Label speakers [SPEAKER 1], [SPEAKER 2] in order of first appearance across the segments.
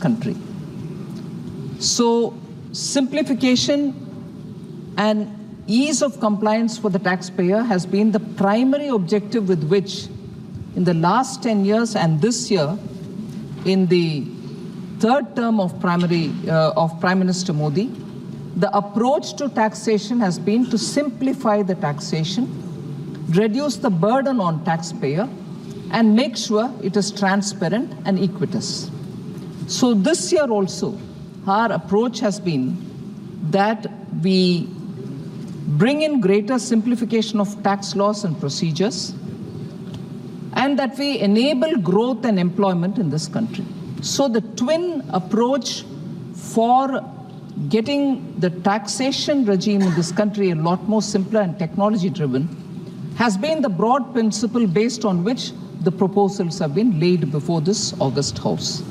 [SPEAKER 1] country. So simplification and ease of compliance for the taxpayer has been the primary objective with which in the last 10 years and this year in the third term of Prime Minister Modi, the approach to taxation has been to simplify the taxation, reduce the burden on taxpayer, and make sure it is transparent and equitous. So this year also, our approach has been that we bring in greater simplification of tax laws and procedures, and that we enable growth and employment in this country. So the twin approach for getting the taxation regime in this country a lot more simpler and technology-driven has been the broad principle based on which the proposals have been laid before this August House.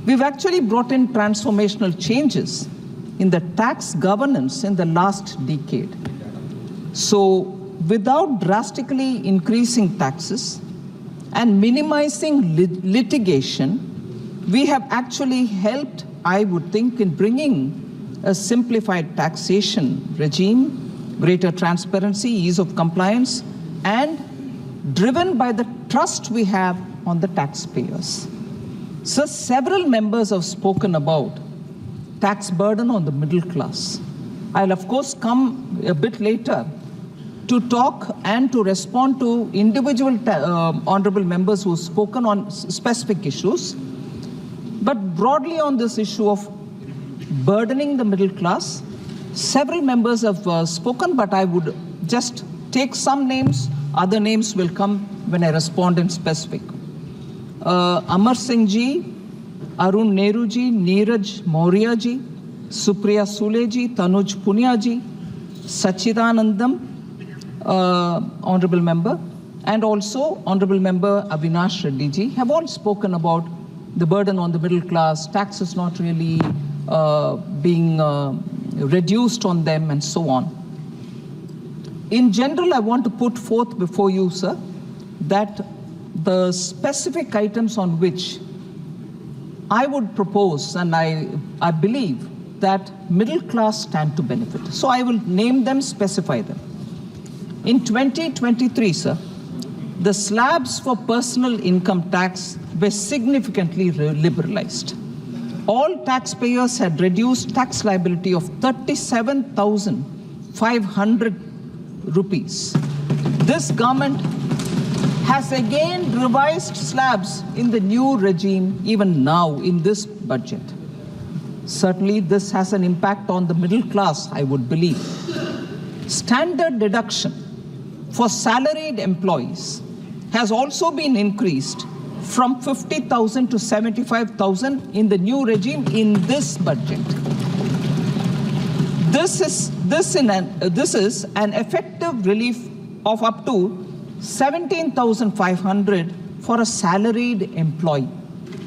[SPEAKER 1] We've actually brought in transformational changes in the tax governance in the last decade. So without drastically increasing taxes and minimizing litigation, we have actually helped, I would think, in bringing a simplified taxation regime, greater transparency, ease of compliance, and driven by the trust we have on the taxpayers. So several members have spoken about tax burden on the middle class. I'll of course come a bit later to talk and to respond to individual honorable members who have spoken on specific issues. But broadly on this issue of burdening the middle class, several members have spoken, but I would just take some names. Other names will come when I respond in specific. Amar Singh ji, Arun Nehru ji, Neeraj Maurya ji, Supriya Sule ji, Tanuj Punia ji, Sachidanandam, honorable member, and also honorable member Avinash Reddy ji have all spoken about the burden on the middle class, taxes not really being reduced on them, and so on. In general, I want to put forth before you, sir, that the specific items on which I would propose, and I believe that middle class stand to benefit. So I will name them, specify them. In 2023, sir, the slabs for personal income tax were significantly liberalized. All taxpayers had reduced tax liability of 37,500 rupees. This government has again revised slabs in the new regime, even now in this budget. Certainly this has an impact on the middle class, I would believe. Standard deduction for salaried employees has also been increased from 50,000 to 75,000 in the new regime in this budget. This is an effective relief of up to 17,500 for a salaried employee.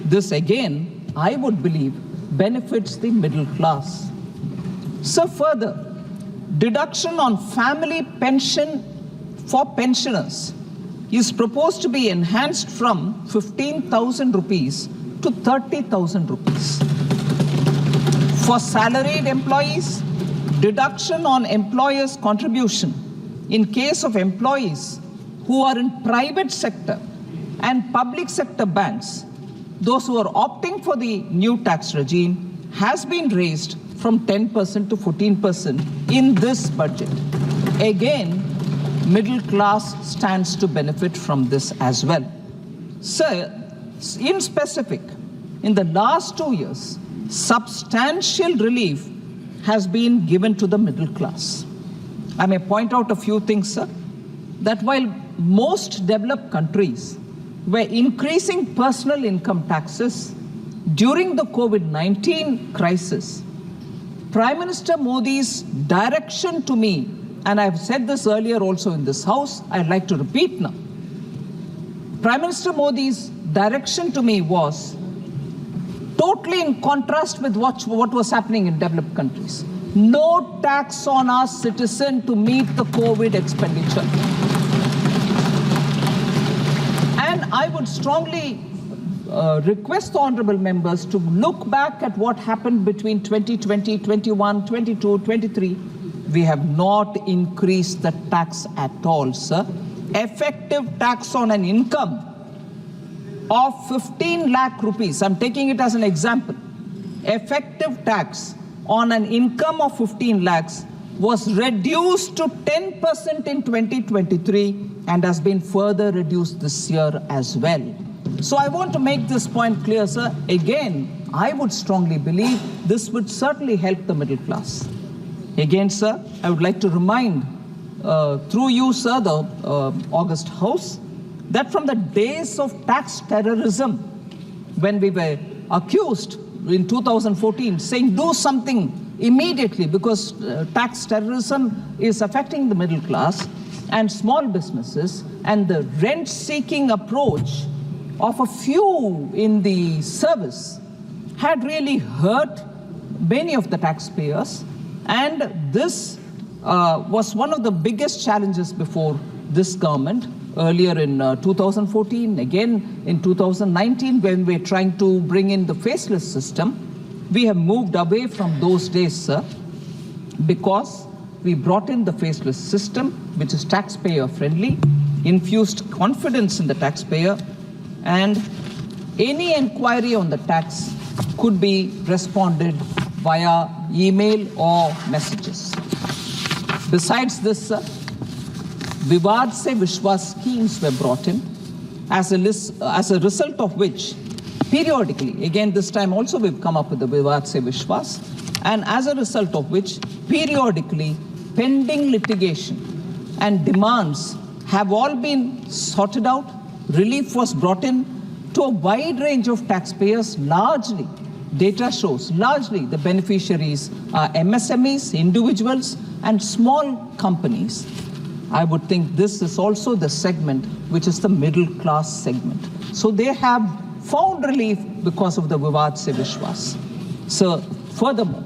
[SPEAKER 1] This again, I would believe, benefits the middle class. So further, deduction on family pension for pensioners is proposed to be enhanced from 15,000 rupees to 30,000 rupees. For salaried employees, deduction on employers' contribution in case of employees who are in private sector and public sector banks, those who are opting for the new tax regime, has been raised from 10% to 14% in this budget. Again, middle class stands to benefit from this as well. Sir, in specific, in the last 2 years, substantial relief has been given to the middle class. I may point out a few things, sir, that while most developed countries were increasing personal income taxes during the COVID-19 crisis, Prime Minister Modi's direction to me, and I've said this earlier also in this House, I'd like to repeat now. Prime Minister Modi's direction to me was totally in contrast with what was happening in developed countries. No tax on our citizen to meet the COVID expenditure. And I would strongly request the honorable members to look back at what happened between 2020, 21, 22, 23. We have not increased the tax at all, sir. Effective tax on an income of 15 lakh rupees, I'm taking it as an example. Effective tax on an income of 15 lakhs was reduced to 10% in 2023 and has been further reduced this year as well. So I want to make this point clear, sir. Again, I would strongly believe this would certainly help the middle class. Again, sir, I would like to remind through you, sir, the August House, that from the days of tax terrorism, when we were accused in 2014, saying do something immediately because tax terrorism is affecting the middle class and small businesses, and the rent-seeking approach of a few in the service had really hurt many of the taxpayers, and this was one of the biggest challenges before this government earlier in 2014, again in 2019 when we're trying to bring in the faceless system. We have moved away from those days, sir, because we brought in the faceless system, which is taxpayer friendly, infused confidence in the taxpayer, and any inquiry on the tax could be responded via email or messages. Besides this, sir, Vivad Se Vishwas schemes were brought in as a result of which periodically, again this time also we've come up with the Vivad Se Vishwas, and as a result of which periodically pending litigation and demands have all been sorted out. Relief was brought in to a wide range of taxpayers. Largely, data shows, largely the beneficiaries are MSMEs, individuals, and small companies. I would think this is also the segment which is the middle class segment. So they have found relief because of the Vivad Se Vishwas. So furthermore,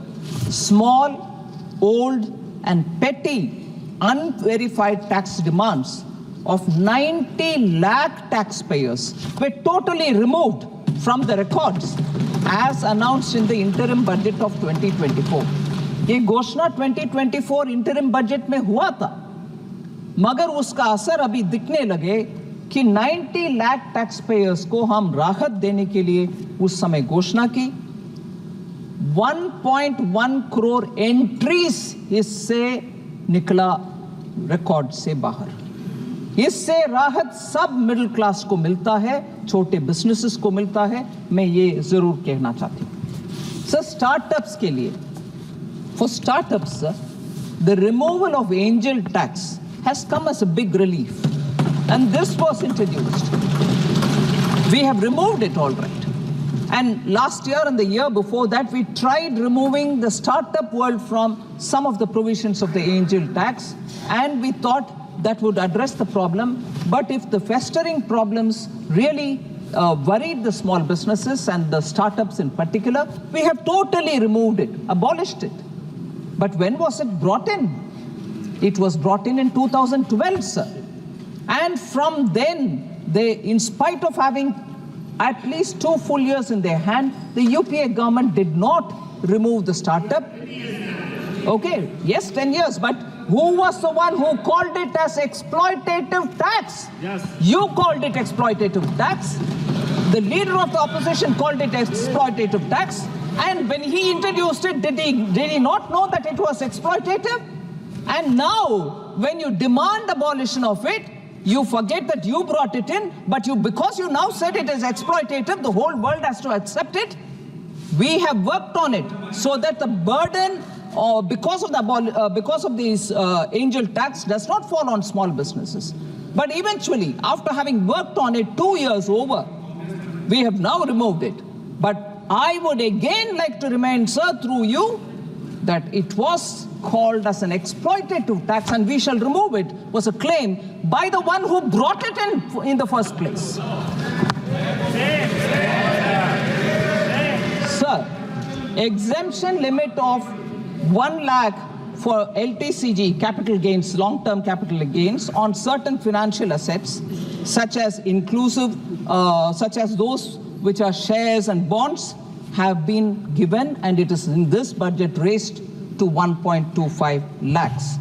[SPEAKER 1] small, old, and petty, unverified tax demands of 90 lakh taxpayers were totally removed from the records as announced in the interim budget of 2024. ये घोषणा 2024 interim budget में हुआ था, मगर उसका असर अभी दिखने लगे कि 90 लाख टैक्स पेयर्स को हम राहत देने के लिए उस समय घोषणा की। 1.1 करोड़ एंट्रीज इससे निकला रिकॉर्ड से बाहर। इससे राहत सब मिडिल क्लास को मिलता है, छोटे बिजनेसेस को मिलता है। मैं ये जरूर कहना चाहती हूँ सर, स्टार्टअप्स के लिए, for startups, the removal of angel tax has come as a big relief, and this was introduced. We have removed it all right. And last year and the year before that, we tried removing the startup world from some of the provisions of the angel tax, and we thought that would address the problem. But if the festering problems really worried the small businesses and the startups in particular, we have totally removed it, abolished it. But when was it brought in? It was brought in 2012, sir. And from then, they, in spite of having at least 2 full years in their hand, the UPA government did not remove the startup. Okay, yes, 10 years, but who was the one who called it as exploitative tax?
[SPEAKER 2] Yes.
[SPEAKER 1] You called it exploitative tax. The leader of the opposition called it exploitative tax. And when he introduced it, did he not know that it was exploitative? And now, when you demand abolition of it, you forget that you brought it in, but because you now said it is exploitative, the whole world has to accept it. We have worked on it so that the burden because of these angel tax does not fall on small businesses. But eventually, after having worked on it 2 years over, we have now removed it. But I would again like to remind, sir, through you, that it was called as an exploitative tax and we shall remove it, was a claim by the one who brought it in the first place. Sir, exemption limit of 1 lakh for LTCG, capital gains, long-term capital gains, on certain financial assets, such as those which are shares and bonds, have been given, and it is in this budget raised to 1.25 lakhs,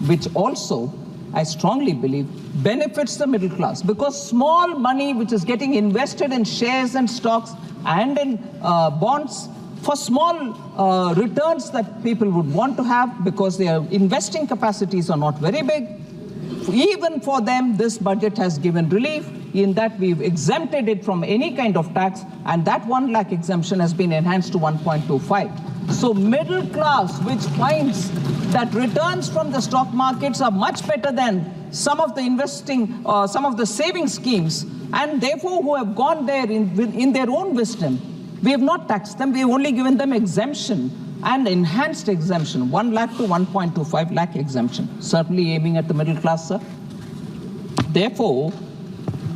[SPEAKER 1] which also, I strongly believe, benefits the middle class, because small money which is getting invested in shares and stocks and in bonds for small returns that people would want to have, because their investing capacities are not very big. Even for them, this budget has given relief in that we've exempted it from any kind of tax, and that 1 lakh exemption has been enhanced to 1.25. So middle class, which finds that returns from the stock markets are much better than some of the investing, some of the saving schemes, and therefore who have gone there in their own wisdom, we have not taxed them, we have only given them exemption and enhanced exemption, 1 lakh to 1.25 lakh exemption, certainly aiming at the middle class, sir. Therefore,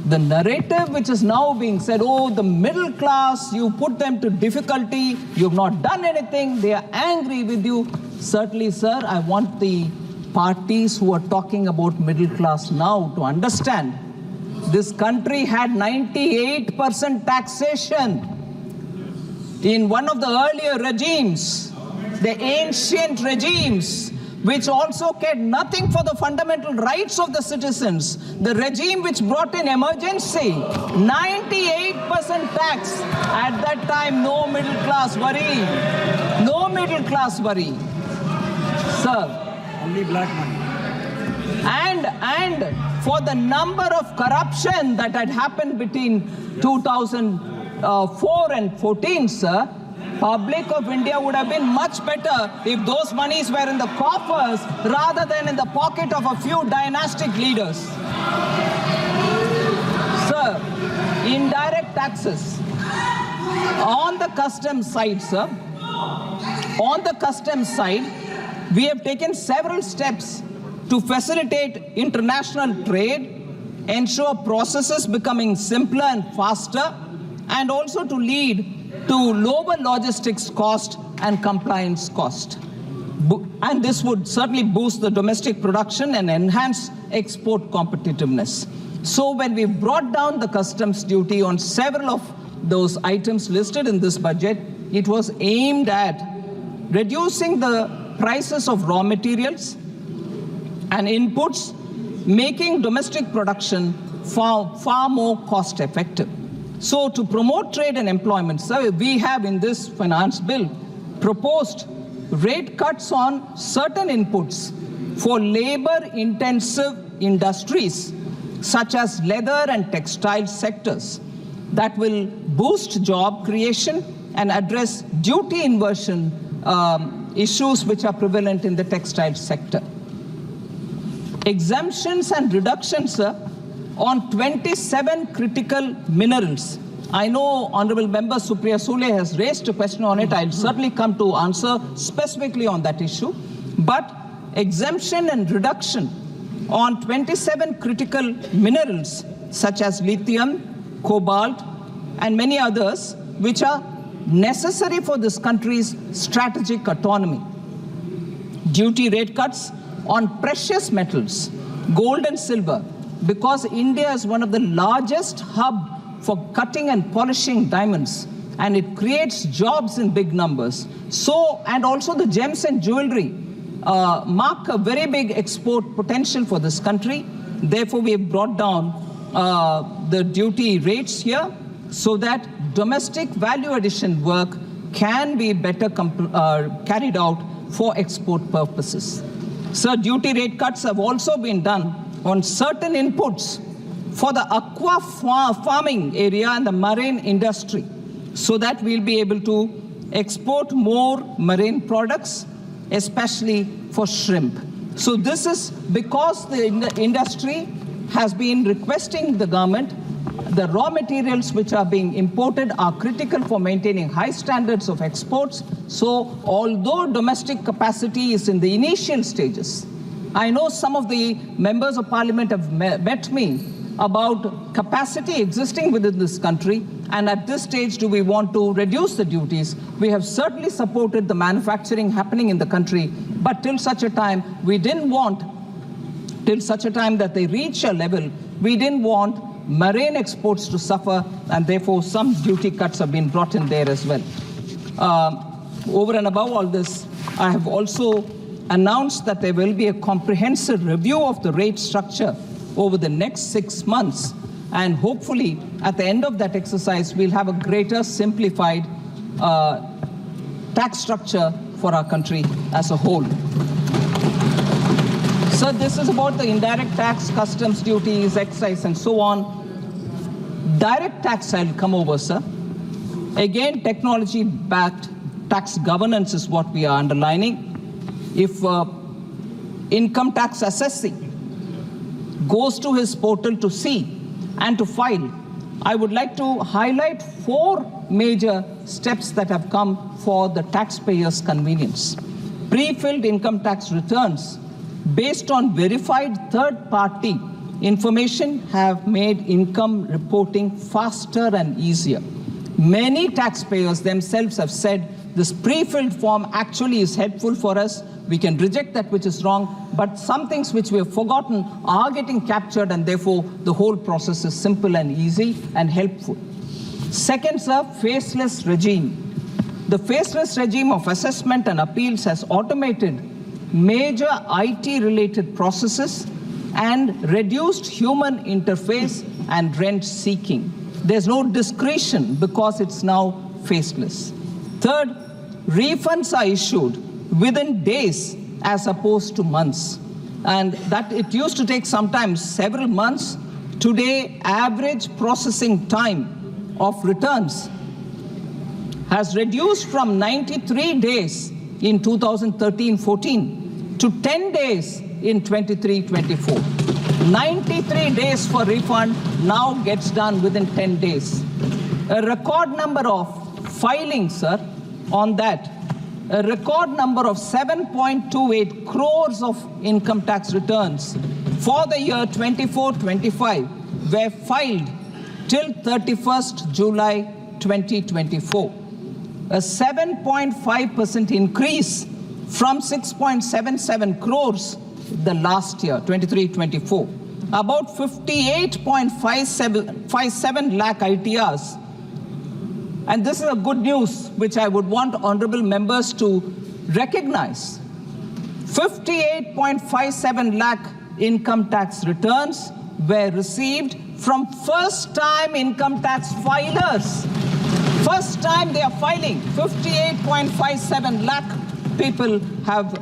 [SPEAKER 1] the narrative which is now being said, oh, the middle class, you put them to difficulty, you've not done anything, they are angry with you. Certainly, sir, I want the parties who are talking about middle class now to understand this country had 98% taxation in one of the earlier regimes, the ancient regimes, which also cared nothing for the fundamental rights of the citizens. The regime which brought in emergency, 98% tax. At that time, no middle class worry. No middle class worry. Sir.
[SPEAKER 2] Only black money.
[SPEAKER 1] And for the number of corruption that had happened between 2004 and 14, sir, Public of India would have been much better if those monies were in the coffers rather than in the pocket of a few dynastic leaders. Sir, indirect taxes. On the customs side, sir, on the customs side, we have taken several steps to facilitate international trade, ensure processes becoming simpler and faster, and also to lead to lower logistics cost and compliance cost. And this would certainly boost the domestic production and enhance export competitiveness. So when we brought down the customs duty on several of those items listed in this budget, it was aimed at reducing the prices of raw materials and inputs, making domestic production far more cost effective. So to promote trade and employment, sir, we have in this finance bill proposed rate cuts on certain inputs for labor-intensive industries such as leather and textile sectors that will boost job creation and address duty inversion issues which are prevalent in the textile sector. Exemptions and reductions, sir, on 27 critical minerals. I know Honorable Member Supriya Sule has raised a question on it. I'll certainly come to answer specifically on that issue. But exemption and reduction on 27 critical minerals such as lithium, cobalt, and many others which are necessary for this country's strategic autonomy. Duty rate cuts on precious metals, gold and silver, because India is one of the largest hub for cutting and polishing diamonds, and it creates jobs in big numbers. So, and also the gems and jewelry mark a very big export potential for this country. Therefore, we have brought down the duty rates here so that domestic value addition work can be better carried out for export purposes. Sir, duty rate cuts have also been done on certain inputs for the aqua farming area and the marine industry, so that we'll be able to export more marine products, especially for shrimp. So this is because the industry has been requesting the government. The raw materials which are being imported are critical for maintaining high standards of exports. So although domestic capacity is in the initial stages, I know some of the members of parliament have met me about capacity existing within this country, and at this stage do we want to reduce the duties. We have certainly supported the manufacturing happening in the country, but till such a time we didn't want, till such a time that they reach a level, we didn't want marine exports to suffer, and therefore some duty cuts have been brought in there as well. Over and above all this, I have also announced that there will be a comprehensive review of the rate structure over the next 6 months, and hopefully at the end of that exercise we'll have a greater simplified tax structure for our country as a whole. So this is about the indirect tax, customs duties, excise, and so on. Direct tax, I'll come over, sir. Again, technology-backed tax governance is what we are underlining. If income tax assessing goes to his portal to see and to file, I would like to highlight 4 major steps that have come for the taxpayers' convenience. Pre-filled income tax returns based on verified third-party information have made income reporting faster and easier. Many taxpayers themselves have said this pre-filled form actually is helpful for us. We can reject that which is wrong, but some things which we have forgotten are getting captured, and therefore the whole process is simple and easy and helpful. Second, sir, faceless regime. The faceless regime of assessment and appeals has automated major IT-related processes and reduced human interface and rent seeking. There's no discretion because it's now faceless. Third, refunds are issued within days as opposed to months. And that it used to take sometimes several months. Today, average processing time of returns has reduced from 93 days in 2013-14 to 10 days in 23-24. 93 days for refund now gets done within 10 days. A record number of filings, sir, on that. A record number of 7.28 crores of income tax returns for the year 24-25 were filed till 31st July 2024. A 7.5% increase from 6.77 crores the last year, 23-24. About 58.57 lakh ITRs. And this is a good news which I would want honorable members to recognize. 58.57 lakh income tax returns were received from first-time income tax filers. First time they are filing. 58.57 lakh people have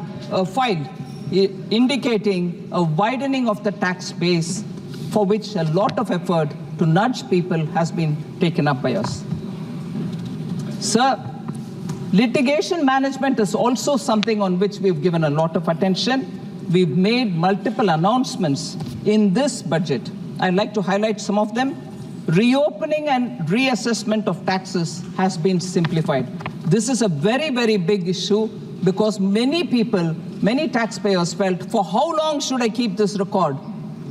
[SPEAKER 1] filed, indicating a widening of the tax base for which a lot of effort to nudge people has been taken up by us. Sir, litigation management is also something on which we've given a lot of attention. We've made multiple announcements in this budget. I'd like to highlight some of them. Reopening and reassessment of taxes has been simplified. This is a very, very big issue because many people, many taxpayers felt, for how long should I keep this record?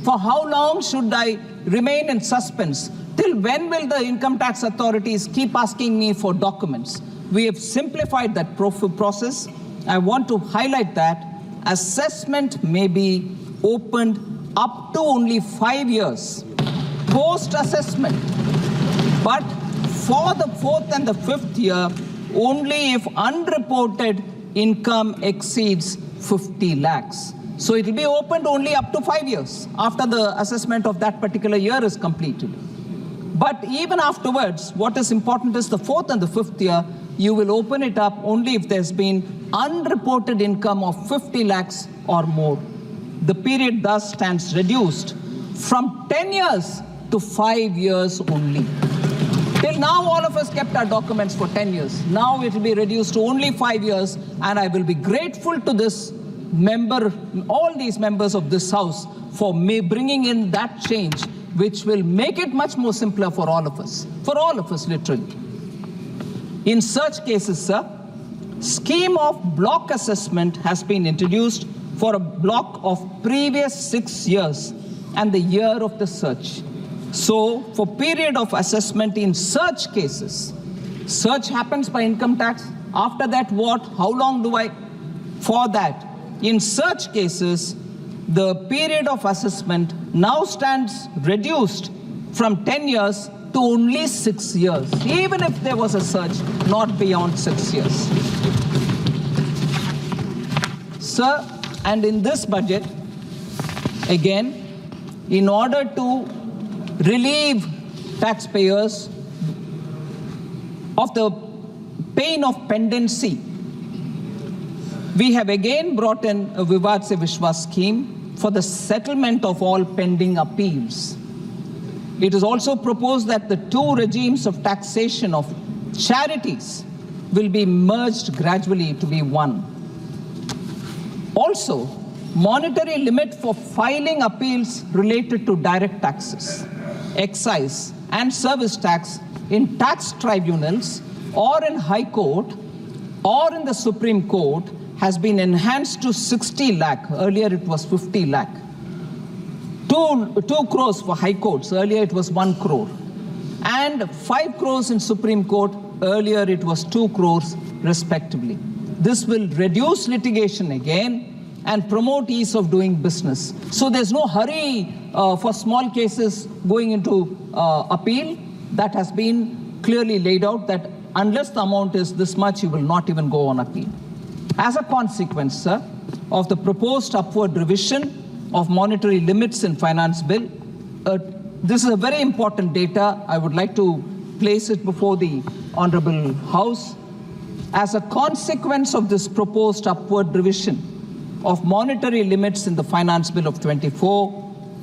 [SPEAKER 1] For how long should I remain in suspense? Till when will the income tax authorities keep asking me for documents? We have simplified that process. I want to highlight that assessment may be opened up to only 5 years post-assessment. But for the 4th and the 5th year, only if unreported income exceeds 50 lakhs. So it will be opened only up to 5 years after the assessment of that particular year is completed. But even afterwards, what is important is the 4th and the 5th year, you will open it up only if there's been unreported income of 50 lakhs or more. The period thus stands reduced from 10 years to 5 years only. Till now, all of us kept our documents for 10 years. Now it will be reduced to only 5 years, and I will be grateful to this member, all these members of this House, for bringing in that change, which will make it much more simpler for all of us literally. In such cases, sir, scheme of block assessment has been introduced for a block of previous 6 years and the year of the search. So for period of assessment in such cases, search happens by income tax. After that, what? How long do I? For that, in such cases, the period of assessment now stands reduced from 10 years to only 6 years, even if there was a surge, not beyond 6 years. Sir, and in this budget, again, in order to relieve taxpayers of the pain of pendency, we have again brought in a Vivad Se Vishwas scheme for the settlement of all pending appeals. It is also proposed that the two regimes of taxation of charities will be merged gradually to be one. Also, monetary limit for filing appeals related to direct taxes, excise and service tax in tax tribunals or in High Court or in the Supreme Court has been enhanced to 60 lakh. Earlier it was 50 lakh. 2 crores for High Courts. Earlier it was 1 crore. And 5 crores in Supreme Court. Earlier it was 2 crores respectively. This will reduce litigation again and promote ease of doing business. So there's no hurry for small cases going into appeal. That has been clearly laid out that unless the amount is this much, you will not even go on appeal. As a consequence, sir, of the proposed upward revision of monetary limits in Finance Bill, this is a very important data. I would like to place it before the Honorable House. As a consequence of this proposed upward revision of monetary limits in the Finance Bill of 24,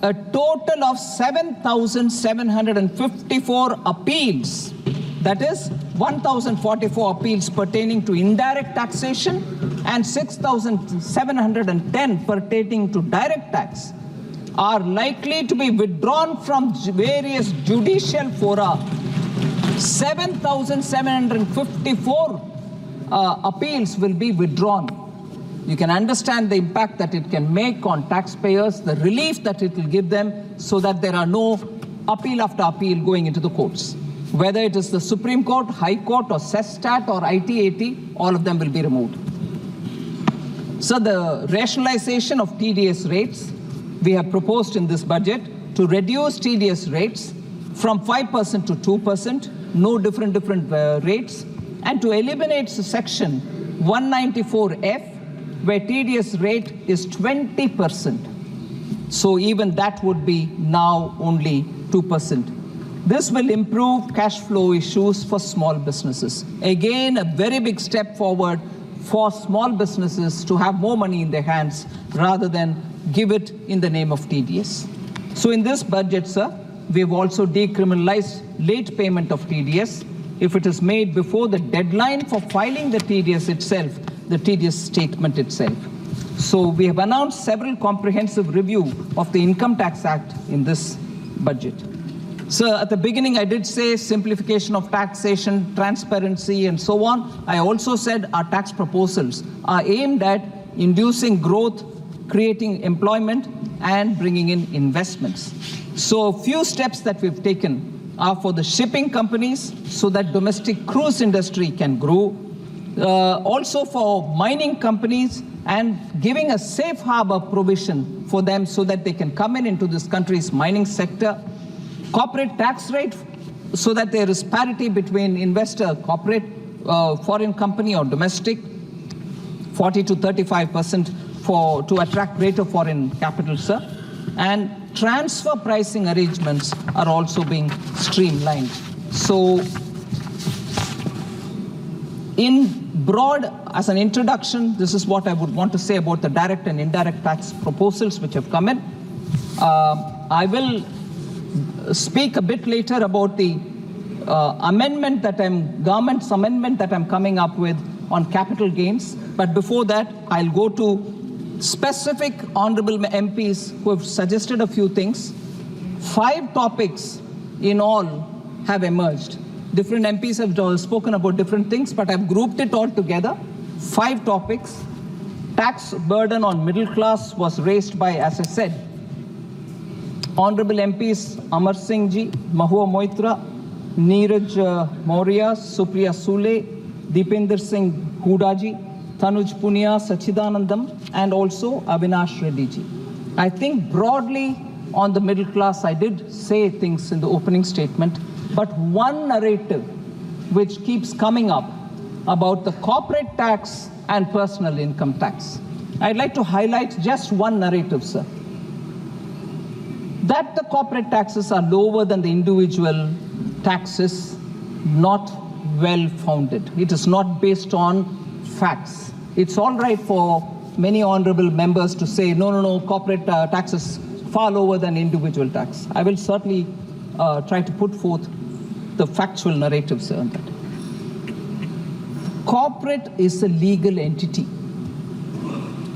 [SPEAKER 1] a total of 7,754 appeals, that is 1,044 appeals pertaining to indirect taxation and 6,710 pertaining to direct tax, are likely to be withdrawn from various judicial fora. 7,754 appeals will be withdrawn. You can understand the impact that it can make on taxpayers, the relief that it will give them, so that there are no appeal after appeal going into the courts. Whether it is the Supreme Court, High Court, or CESTAT or ITAT, all of them will be removed. So the rationalization of TDS rates, we have proposed in this budget to reduce TDS rates from 5% to 2%, no different rates, and to eliminate section 194F, where TDS rate is 20%. So even that would be now only 2%. This will improve cash flow issues for small businesses. Again, a very big step forward for small businesses to have more money in their hands rather than give it in the name of TDS. So in this budget, sir, we have also decriminalized late payment of TDS if it is made before the deadline for filing the TDS itself, the TDS statement itself. So we have announced several comprehensive review of the Income Tax Act in this budget. So at the beginning, I did say simplification of taxation, transparency, and so on. I also said our tax proposals are aimed at inducing growth, creating employment, and bringing in investments. So a few steps that we've taken are for the shipping companies so that domestic cruise industry can grow. Also for mining companies and giving a safe harbor provision for them so that they can come into this country's mining sector. Corporate tax rate so that there is parity between investor, corporate, foreign company or domestic, 40 to 35% to attract greater foreign capital, sir. And transfer pricing arrangements are also being streamlined. So in broad, as an introduction, this is what I would want to say about the direct and indirect tax proposals which have come in. I will speak a bit later about the government's amendment that I'm coming up with on capital gains. But before that, I'll go to specific honorable MPs who have suggested a few things. 5 topics in all have emerged. Different MPs have spoken about different things, but I've grouped it all together. 5 topics. Tax burden on middle class was raised by, as I said, Honorable MPs Amar Singh Ji, Mahua Moitra, Neeraj Maurya, Supriya Sule, Deepinder Singh Hooda Ji, Tanuj Punia, Sachidanandam, and also Avinash Reddy Ji. I think broadly on the middle class. I did say things in the opening statement, but one narrative which keeps coming up about the corporate tax and personal income tax. I'd like to highlight just one narrative, sir. That the corporate taxes are lower than the individual taxes, not well founded. It is not based on facts. It's all right for many honorable members to say, no, corporate taxes far lower than individual tax. I will certainly try to put forth the factual narratives on that. Corporate is a legal entity.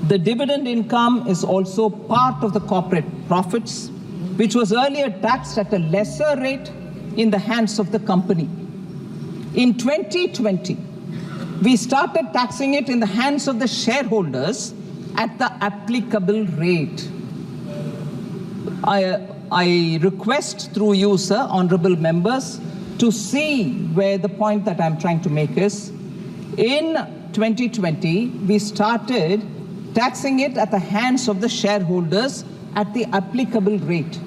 [SPEAKER 1] The dividend income is also part of the corporate profits, which was earlier taxed at a lesser rate in the hands of the company. In 2020, we started taxing it in the hands of the shareholders at the applicable rate. I request through you, sir, honorable members, to see where the point that I'm trying to make is. In 2020, we started taxing it at the hands of the shareholders at the applicable rate.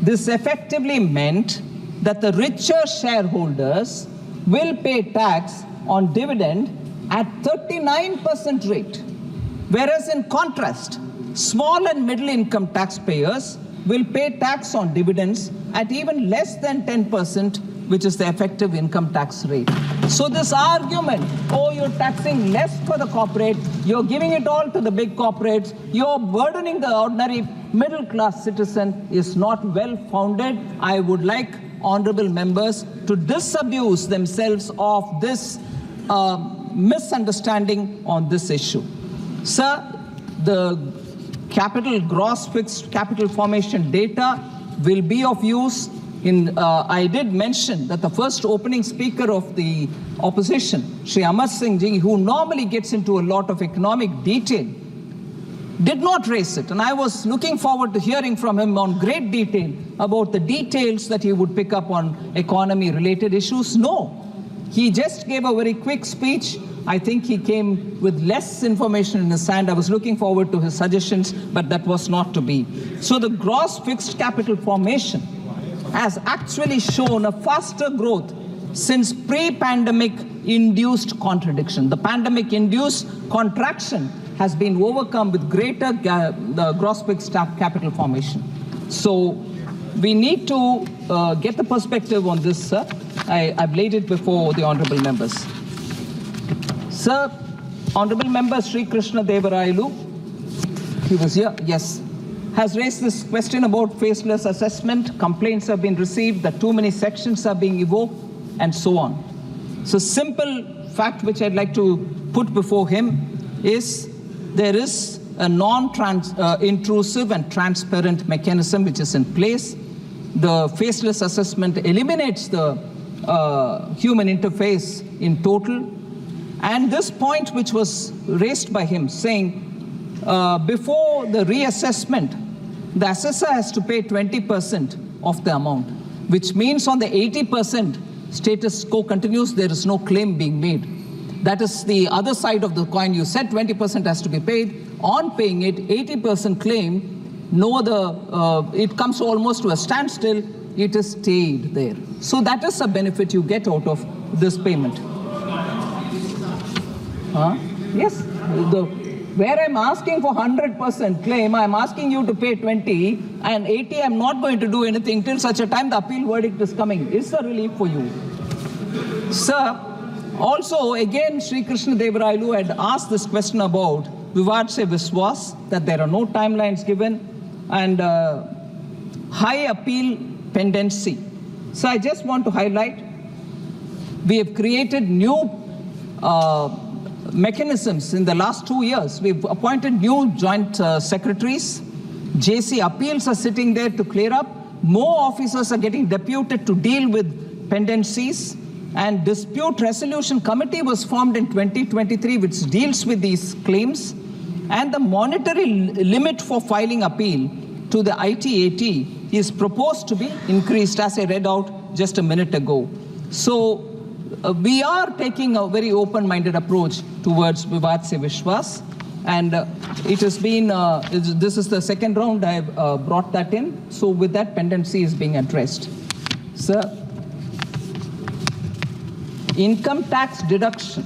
[SPEAKER 1] This effectively meant that the richer shareholders will pay tax on dividend at 39% rate, whereas in contrast, small and middle income taxpayers will pay tax on dividends at even less than 10%, which is the effective income tax rate. So this argument, oh, you're taxing less for the corporate, you're giving it all to the big corporates, you're burdening the ordinary middle class citizen, is not well founded. I would like honorable members to disabuse themselves of this misunderstanding on this issue. Sir, the gross fixed capital formation data will be of use. I did mention that the first opening speaker of the opposition, Shri Amar Singh Ji, who normally gets into a lot of economic detail, did not raise it. And I was looking forward to hearing from him on great detail about the details that he would pick up on economy-related issues. No, he just gave a very quick speech. I think he came with less information in his hand. I was looking forward to his suggestions, but that was not to be. So the gross fixed capital formation has actually shown a faster growth since pre-pandemic induced contradiction. The pandemic-induced contraction has been overcome with greater the gross fixed capital formation. So we need to get the perspective on this, sir. I've laid it before the honorable members. Sir, honorable member Sri Krishna Devarayulu, he was here, yes, has raised this question about faceless assessment. Complaints have been received that too many sections are being evoked and so on. So simple fact which I'd like to put before him is there is a non-intrusive and transparent mechanism which is in place. The faceless assessment eliminates the human interface in total. And this point which was raised by him saying before the reassessment, the assessor has to pay 20% of the amount, which means on the 80% status quo continues, there is no claim being made. That is the other side of the coin. You said 20% has to be paid. On paying it, 80% claim, no other, it comes almost to a standstill. It is stayed there. So that is a benefit you get out of this payment. Yes, where I'm asking for 100% claim, I'm asking you to pay 20 and 80, I'm not going to do anything till such a time the appeal verdict is coming. It's a relief for you. Sir, also again Sri Krishna Devarayulu had asked this question about Vivad Se Viswas, that there are no timelines given, and high appeal pendency. So I just want to highlight, we have created new mechanisms in the last 2 years. We've appointed new joint secretaries. JC appeals are sitting there to clear up. More officers are getting deputed to deal with pendencies. And dispute resolution committee was formed in 2023, which deals with these claims. And the monetary limit for filing appeal to the ITAT is proposed to be increased, as I read out just a minute ago. So we are taking a very open-minded approach towards Vivad Se Vishwas. And it has been, this is the second round I have brought that in. So with that, pendency is being addressed. Sir, income tax deduction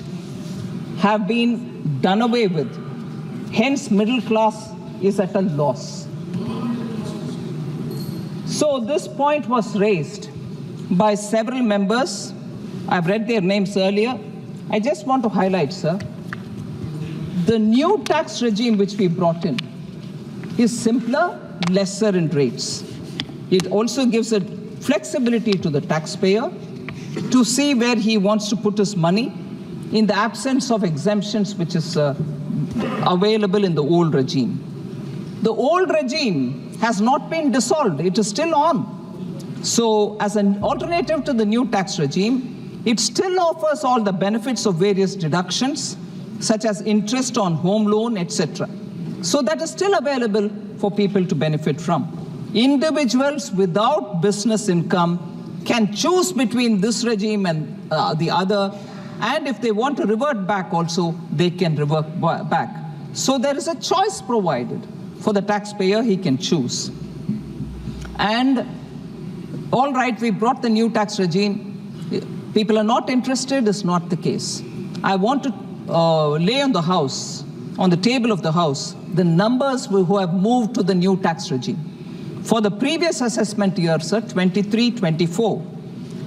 [SPEAKER 1] have been done away with. Hence, middle class is at a loss. So this point was raised by several members. I've read their names earlier. I just want to highlight, sir, the new tax regime which we brought in is simpler, lesser in rates. It also gives a flexibility to the taxpayer to see where he wants to put his money in the absence of exemptions which is available in the old regime. The old regime has not been dissolved. It is still on. So as an alternative to the new tax regime, it still offers all the benefits of various deductions, such as interest on home loan, etc. So that is still available for people to benefit from. Individuals without business income can choose between this regime and the other, and if they want to revert back also, they can revert back. So there is a choice provided for the taxpayer, he can choose. And all right, we brought the new tax regime. People are not interested, is not the case. I want to lay on the House, on the table of the House, the numbers who have moved to the new tax regime. For the previous assessment year, sir, 23-24,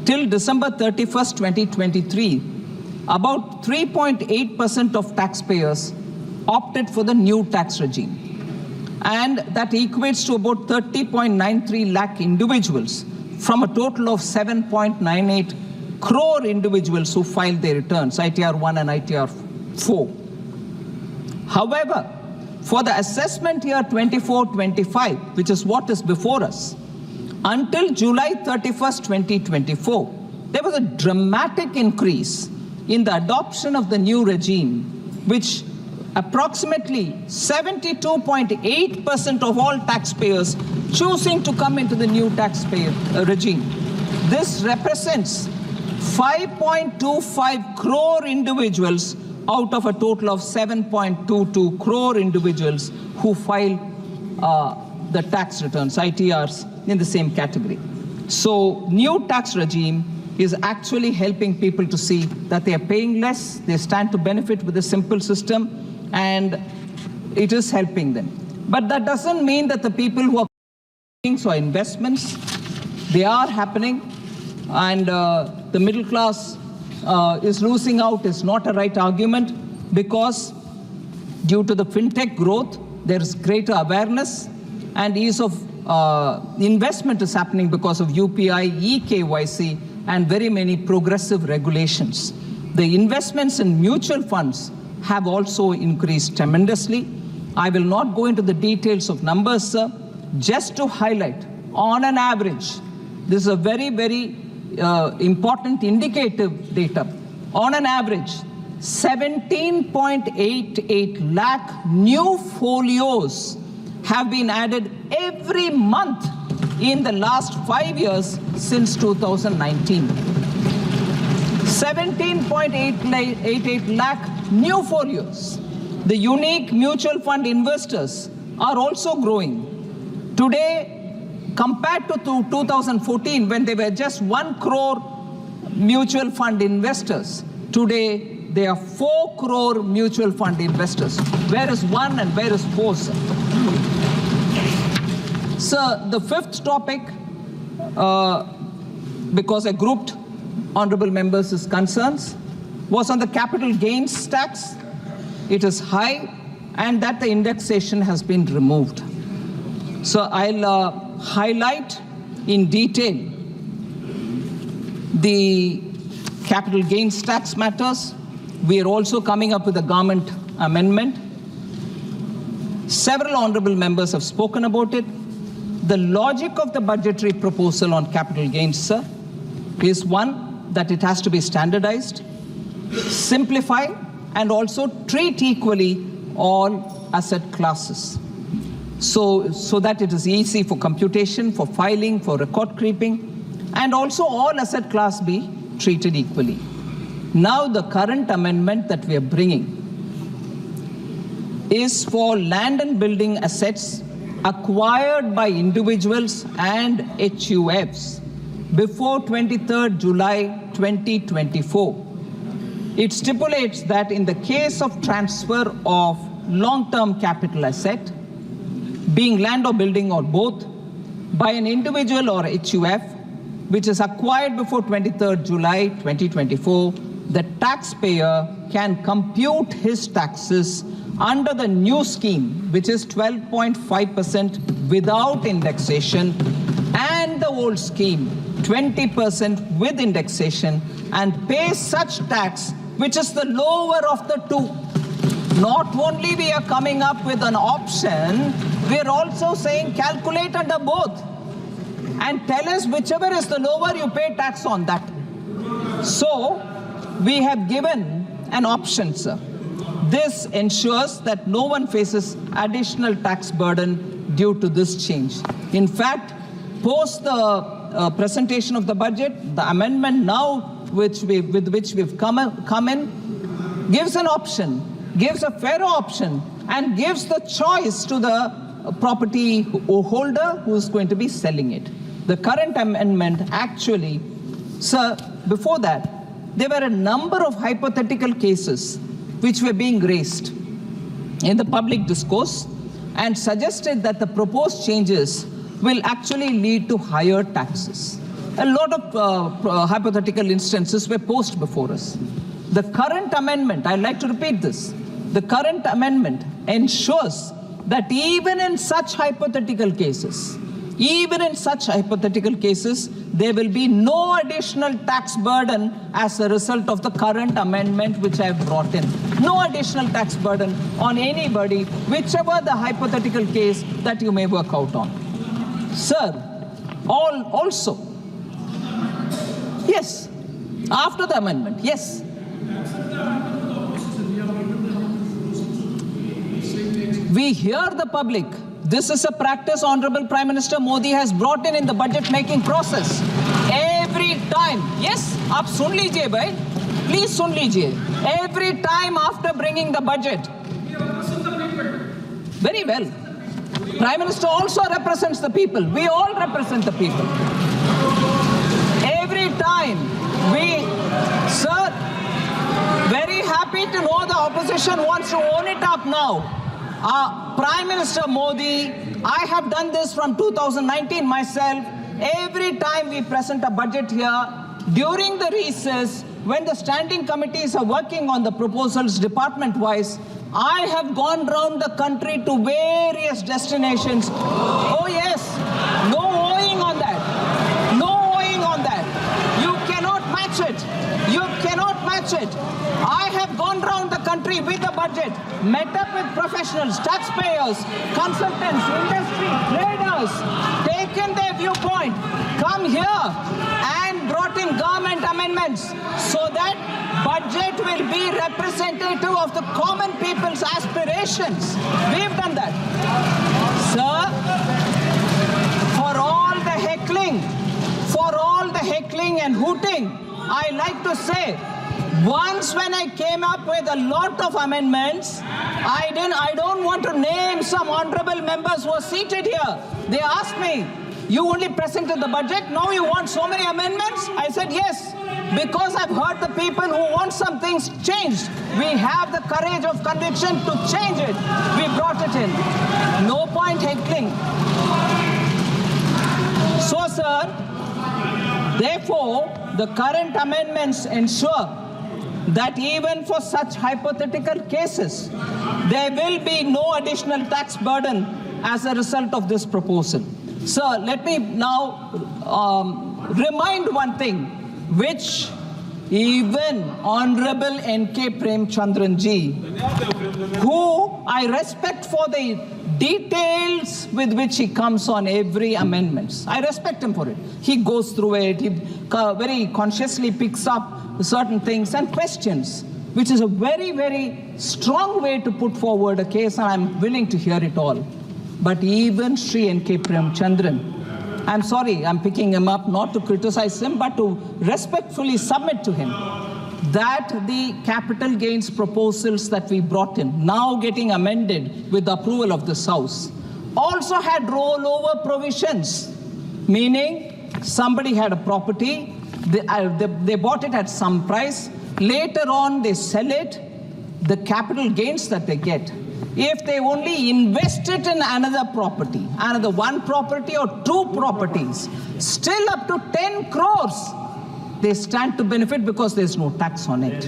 [SPEAKER 1] till December 31st, 2023, about 3.8% of taxpayers opted for the new tax regime. And that equates to about 30.93 lakh individuals from a total of 7.98 crore individuals who filed their returns, ITR 1 and ITR 4. However, for the assessment year 24-25, which is what is before us, until July 31st, 2024, there was a dramatic increase in the adoption of the new regime, which approximately 72.8% of all taxpayers choosing to come into the new taxpayer regime. This represents 5.25 crore individuals out of a total of 7.22 crore individuals who file the tax returns, ITRs, in the same category. So new tax regime is actually helping people to see that they are paying less, they stand to benefit with a simple system, and it is helping them. But that doesn't mean that the people who are or investments, they are happening, and the middle class is losing out is not a right argument, because due to the fintech growth, there is greater awareness and ease of investment is happening because of UPI, eKYC, and very many progressive regulations. The investments in mutual funds have also increased tremendously. I will not go into the details of numbers, sir, just to highlight, on an average, this is a very, very important indicative data. On an average, 17.88 lakh new folios have been added every month in the last 5 years since 2019. 17.88 lakh new folios. The unique mutual fund investors are also growing. Today, compared to 2014, when there were just 1 crore mutual fund investors, today there are 4 crore mutual fund investors. Where is 1 and where is 4, sir? Sir, the fifth topic, because I grouped honorable members' concerns, was on the capital gains tax. It is high, and that the indexation has been removed. So I'll highlight in detail the capital gains tax matters. We are also coming up with a government amendment. Several honorable members have spoken about it. The logic of the budgetary proposal on capital gains, sir, is one, that it has to be standardized, simplify, and also treat equally all asset classes. So that it is easy for computation, for filing, for record keeping, and also all asset class be treated equally. Now the current amendment that we are bringing is for land and building assets acquired by individuals and HUFs before 23rd July 2024. It stipulates that in the case of transfer of long-term capital asset, being land or building or both, by an individual or HUF, which is acquired before 23rd July 2024, the taxpayer can compute his taxes under the new scheme, which is 12.5% without indexation, and the old scheme, 20% with indexation, and pay such tax which is the lower of the two. Not only we are coming up with an option, we are also saying calculate under both and tell us whichever is the lower, you pay tax on that. So we have given an option, sir. This ensures that no one faces additional tax burden due to this change. In fact, post the presentation of the budget, the amendment now with which we've come in gives an option, gives a fair option, and gives the choice to the property holder who is going to be selling it. The current amendment actually, sir, before that, there were a number of hypothetical cases which were being raised in the public discourse and suggested that the proposed changes will actually lead to higher taxes. A lot of hypothetical instances were posed before us. The current amendment, I'd like to repeat this, the current amendment ensures that even in such hypothetical cases, there will be no additional tax burden as a result of the current amendment which I have brought in. No additional tax burden on anybody, whichever the hypothetical case that you may work out on. Sir, also, yes, after the amendment, yes. We hear the public. This is a practice Honorable Prime Minister Modi has brought in the budget making process. Every time, yes, aap sun lijiye bhai, please sun lijiye. Every time after bringing the budget. Very well. Prime Minister also represents the people. We all represent the people. Every time we, sir, very happy to know the opposition wants to own it up now. Prime Minister Modi, I have done this from 2019 myself. Every time we present a budget here, during the recess, when the standing committees are working on the proposals department-wise, I have gone round the country to various destinations. Oh yes, no owing on that. No owing on that. You cannot match it. You cannot match it. I have gone round the country with the budget, met up with professionals, taxpayers, consultants, industry, traders, taken their viewpoint, come here and brought in government amendments so that budget will be representative of the common people's aspirations. We've done that. Sir, for all the heckling and hooting, I like to say, once when I came up with a lot of amendments, I don't want to name some honorable members who are seated here. They asked me, you only presented the budget, now you want so many amendments? I said yes, because I've heard the people who want some things changed. We have the courage of conviction to change it. We brought it in. No point heckling. So, sir, therefore, the current amendments ensure that even for such hypothetical cases, there will be no additional tax burden as a result of this proposal. Sir, let me now remind one thing, which even Honorable N.K. Premchandran ji, who I respect for the details with which he comes on every amendments. I respect him for it. He goes through it, he very consciously picks up certain things and questions, which is a very, very strong way to put forward a case, and I'm willing to hear it all. But even Shri N.K. Premchandran, I'm sorry, I'm picking him up not to criticize him, but to respectfully submit to him. that the capital gains proposals that we brought in, now getting amended with the approval of this House, also had rollover provisions, meaning somebody had a property, they bought it at some price, later on they sell it, the capital gains that they get, if they only invest it in another property, another one property or two properties, still up to 10 crores, they stand to benefit because there's no tax on it.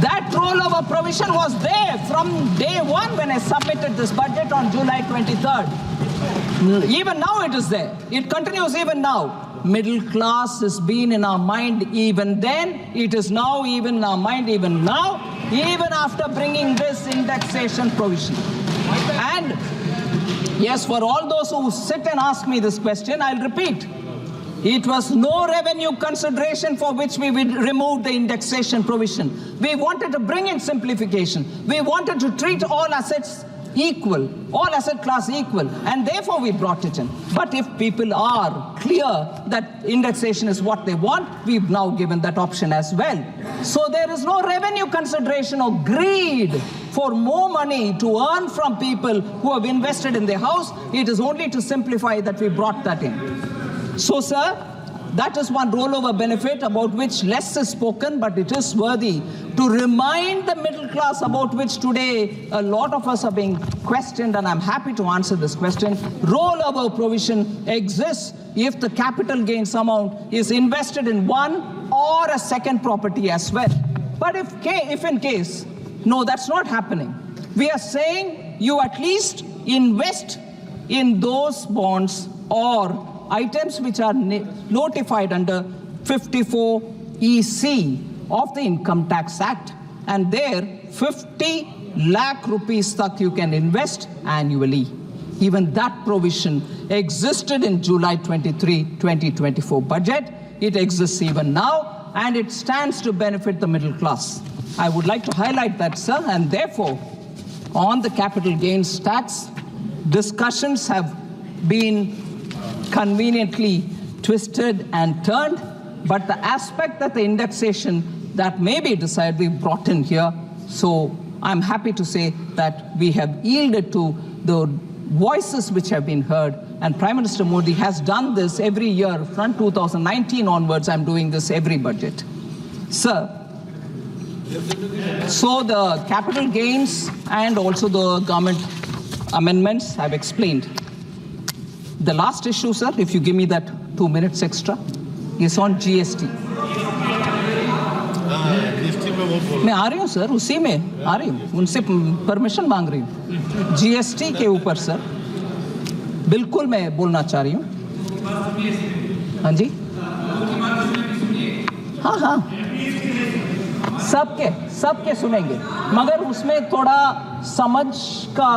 [SPEAKER 1] That rollover provision was there from day one when I submitted this budget on July 23rd. Even now it is there. It continues even now. Middle class has been in our mind even then. It is now even in our mind even now, even after bringing this indexation provision. And yes, for all those who sit and ask me this question, I'll repeat. It was no revenue consideration for which we removed the indexation provision. We wanted to bring in simplification. We wanted to treat all assets equal, all asset class equal, and therefore we brought it in. But if people are clear that indexation is what they want, we've now given that option as well. So there is no revenue consideration or greed for more money to earn from people who have invested in their house. It is only to simplify that we brought that in. So, sir, that is one rollover benefit about which less is spoken, but it is worthy to remind the middle class about which today a lot of us are being questioned, and I'm happy to answer this question. Rollover provision exists if the capital gains amount is invested in one or a second property as well. But if in case, no, that's not happening. We are saying you at least invest in those bonds or items which are notified under 54 EC of the Income Tax Act, and there 50 lakh rupees tak you can invest annually. Even that provision existed in July 23, 2024 budget. It exists even now, and it stands to benefit the middle class. I would like to highlight that, sir, and therefore, on the capital gains tax, discussions have been conveniently twisted and turned, but the aspect that the indexation that may be decided, we brought in here. So I'm happy to say that we have yielded to the voices which have been heard, and Prime Minister Modi has done this every year from 2019 onwards. I'm doing this every budget. Sir, so the capital gains and also the government amendments I've explained. The last issue, sir, if you give me that 2 minutes extra, is on GST. मैं आ रही हूँ sir, उसी में आ रही हूँ, उनसे permission मांग रही हूँ। GST के ऊपर सर, बिल्कुल मैं बोलना चाह रही हूँ। हाँ जी, हाँ हाँ, सबके सुनेंगे, मगर उसमें थोड़ा समझ का,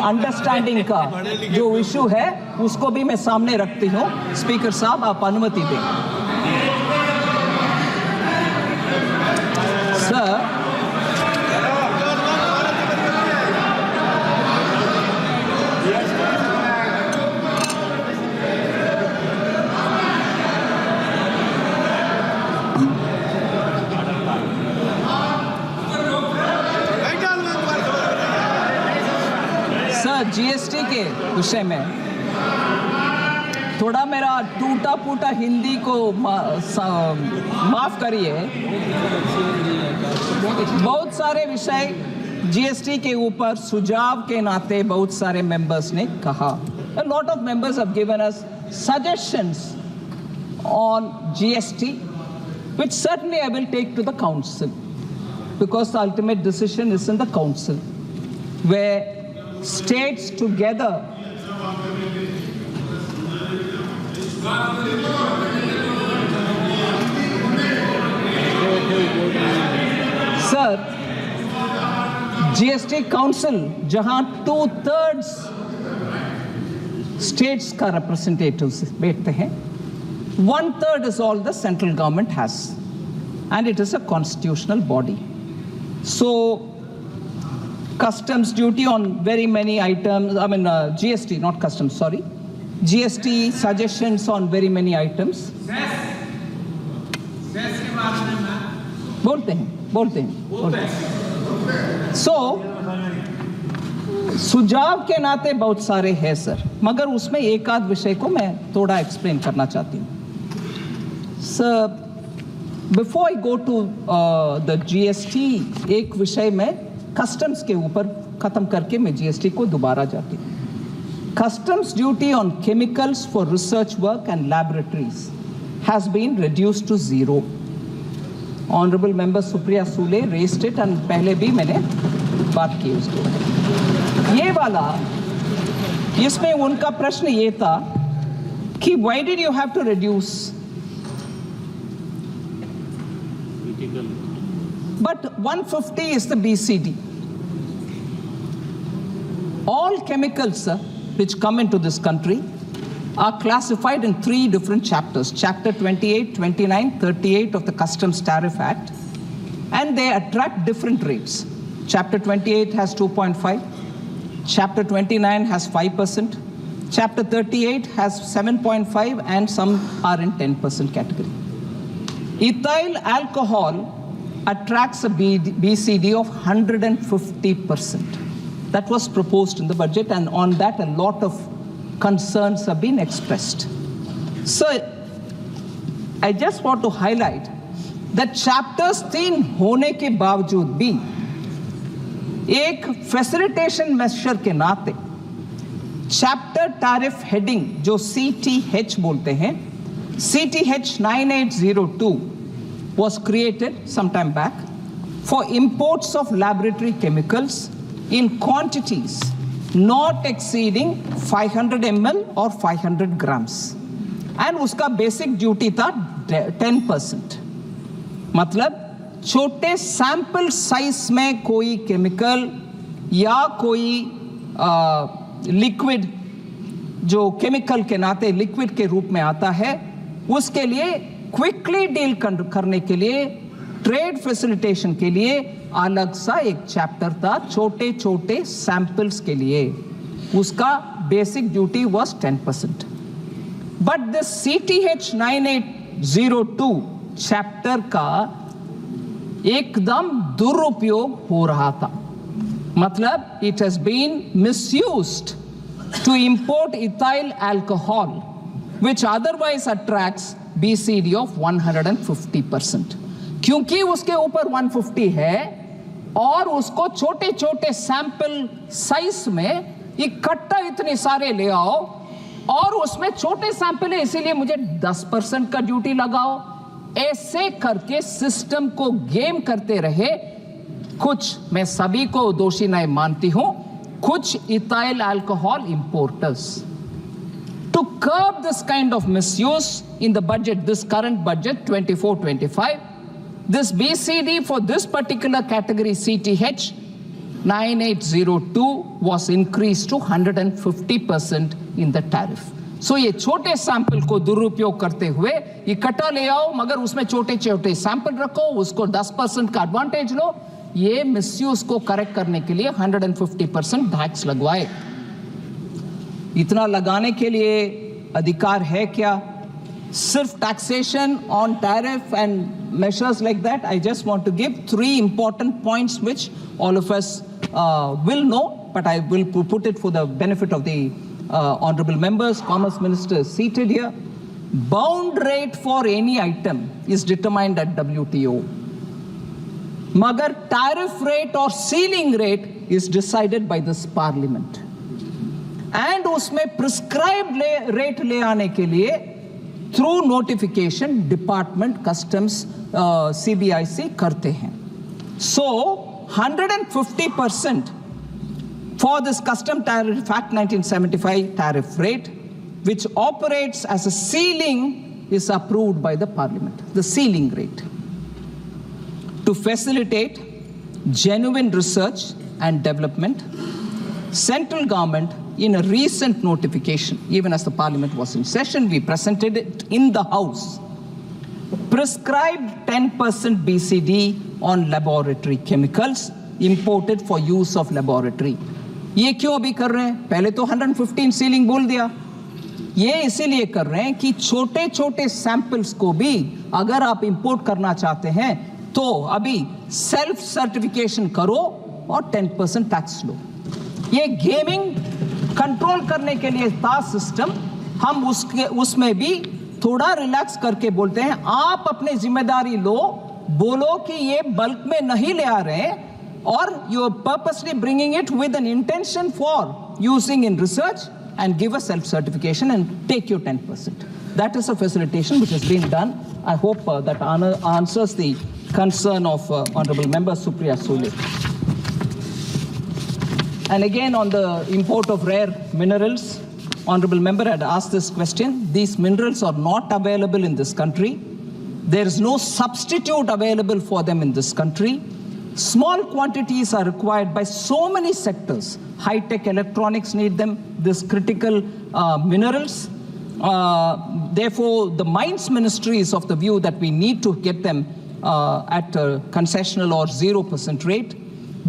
[SPEAKER 1] अंडरस्टैंडिंग का जो इशू है उसको भी मैं सामने रखती हूँ। स्पीकर साहब, आप अनुमति दें। सर, जीएसटी के विषय में थोड़ा मेरा टूटा फूटा हिंदी को माफ करिए। बहुत सारे विषय जीएसटी के ऊपर सुझाव के नाते बहुत सारे मेंबर्स ने कहा। A lot of members have given us suggestions on GST, which certainly I will take to the council, because the ultimate decision is in the council, where states together sir, GST council जहां 2/3 states का representatives बैठते हैं, 1/3 is all the central government has, and it is a constitutional body. So customs duty on very many items, GST, not customs, sorry. GST suggestions on very many items. बोलते हैं। सो सुझाव के नाते बहुत सारे हैं सर, मगर उसमें एक आध विषय को मैं थोड़ा एक्सप्लेन करना चाहती हूँ sir. Before I go to the GST, एक विषय में कस्टम्स के ऊपर खत्म करके मैं जीएसटी को दोबारा जाती हूँ। Customs duty on chemicals for research work and laboratories has been reduced to 0. Honorable Member Supriya Sule raised it and पहले भी मैंने बात की उसको। ये वाला, इसमें उनका प्रश्न ये था कि why did you have to reduce? But 150 is the BCD. All chemicals, sir, which come into this country are classified in 3 different chapters, Chapter 28, 29, 38 of the Customs Tariff Act, and they attract different rates. Chapter 28 has 2.5, Chapter 29 has 5%, Chapter 38 has 7.5, and some are in 10% category. Ethyl alcohol attracts a BCD of 150%. That was proposed in the budget, and on that a lot of concerns have been expressed. So I just want to highlight that chapters 3 होने के बावजूद भी एक facilitation measure के नाते chapter tariff heading जो CTH बोलते हैं, CTH 9802 was created some time back for imports of laboratory chemicals in quantities not exceeding 500 ml or 500 grams, and उसका basic duty था 10%. मतलब छोटे sample size में कोई chemical या कोई liquid जो chemical के नाते liquid के रूप में आता है, उसके लिए quickly deal करने के लिए ट्रेड फैसिलिटेशन के लिए अलग सा एक चैप्टर था छोटे छोटे सैंपल्स के लिए, उसका basic duty was 10%. But this CTH 9802 chapter का एकदम दुरुपयोग हो रहा था. मतलब it has been misused to import ethyl alcohol which otherwise attracts BCD of 150%. क्योंकि उसके ऊपर 150 है और उसको छोटे छोटे सैंपल साइज में इकट्ठा इतने सारे ले आओ और उसमें छोटे सैंपल है इसीलिए मुझे 10% का ड्यूटी लगाओ, ऐसे करके सिस्टम को गेम करते रहे. कुछ, मैं सभी को दोषी नहीं मानती हूं, कुछ ethyl alcohol importers. To curb this kind of misuse in the budget, this current budget 24-25, this BCD for this particular category CTH 9802 was increased to 150% in the tariff. So ये छोटे सैंपल को दुरुपयोग करते हुए इकट्ठा ले आओ मगर उसमें छोटे छोटे सैंपल रखो, उसको 10% का एडवांटेज लो, ये मिसयूज को करेक्ट करने के लिए 150% टैक्स लगवाए. इतना लगाने के लिए अधिकार है क्या? सिर्फ taxation on tariff and measures like that. I just want to give 3 important points which all of us will know, but I will put it for the benefit of the honorable members. Commerce Minister is seated here. Bound rate for any item is determined at WTO. Magar tariff rate or ceiling rate is decided by this parliament. And उसमें prescribed rate ले आने के लिए through notification department customs CBIC करते हैं. So 150% for this custom tariff act 1975 tariff rate which operates as a ceiling is approved by the parliament, the ceiling rate, to facilitate genuine research and development. Central government, in a recent notification, even as the parliament was in session, we presented it in the house, prescribed 10% BCD on laboratory chemicals imported for use of laboratory. ये क्यों अभी कर रहे हैं? पहले तो 115 ceiling बोल दिया. ये इसीलिए कर रहे हैं कि छोटे छोटे सैंपल्स को भी अगर आप इंपोर्ट करना चाहते हैं तो अभी सेल्फ सर्टिफिकेशन करो और 10% टैक्स लो। ये गेमिंग कंट्रोल करने के लिए था सिस्टम, हम उसमें भी थोड़ा रिलैक्स करके बोलते हैं आप अपनी जिम्मेदारी लो, बोलो कि ये बल्क में नहीं ले आ रहे हैं और you are purposely bringing it with an intention for using in research and give a self-certification and take your 10%. That is a facilitation which has been done. I hope that answers the concern of Honorable Member Supriya Sule. And again on the import of rare minerals, Honorable Member had asked this question. These minerals are not available in this country. There is no substitute available for them in this country. Small quantities are required by so many sectors. High-tech electronics need them, this critical minerals. Therefore, the Mines Ministry is of the view that we need to get them at a concessional or 0% rate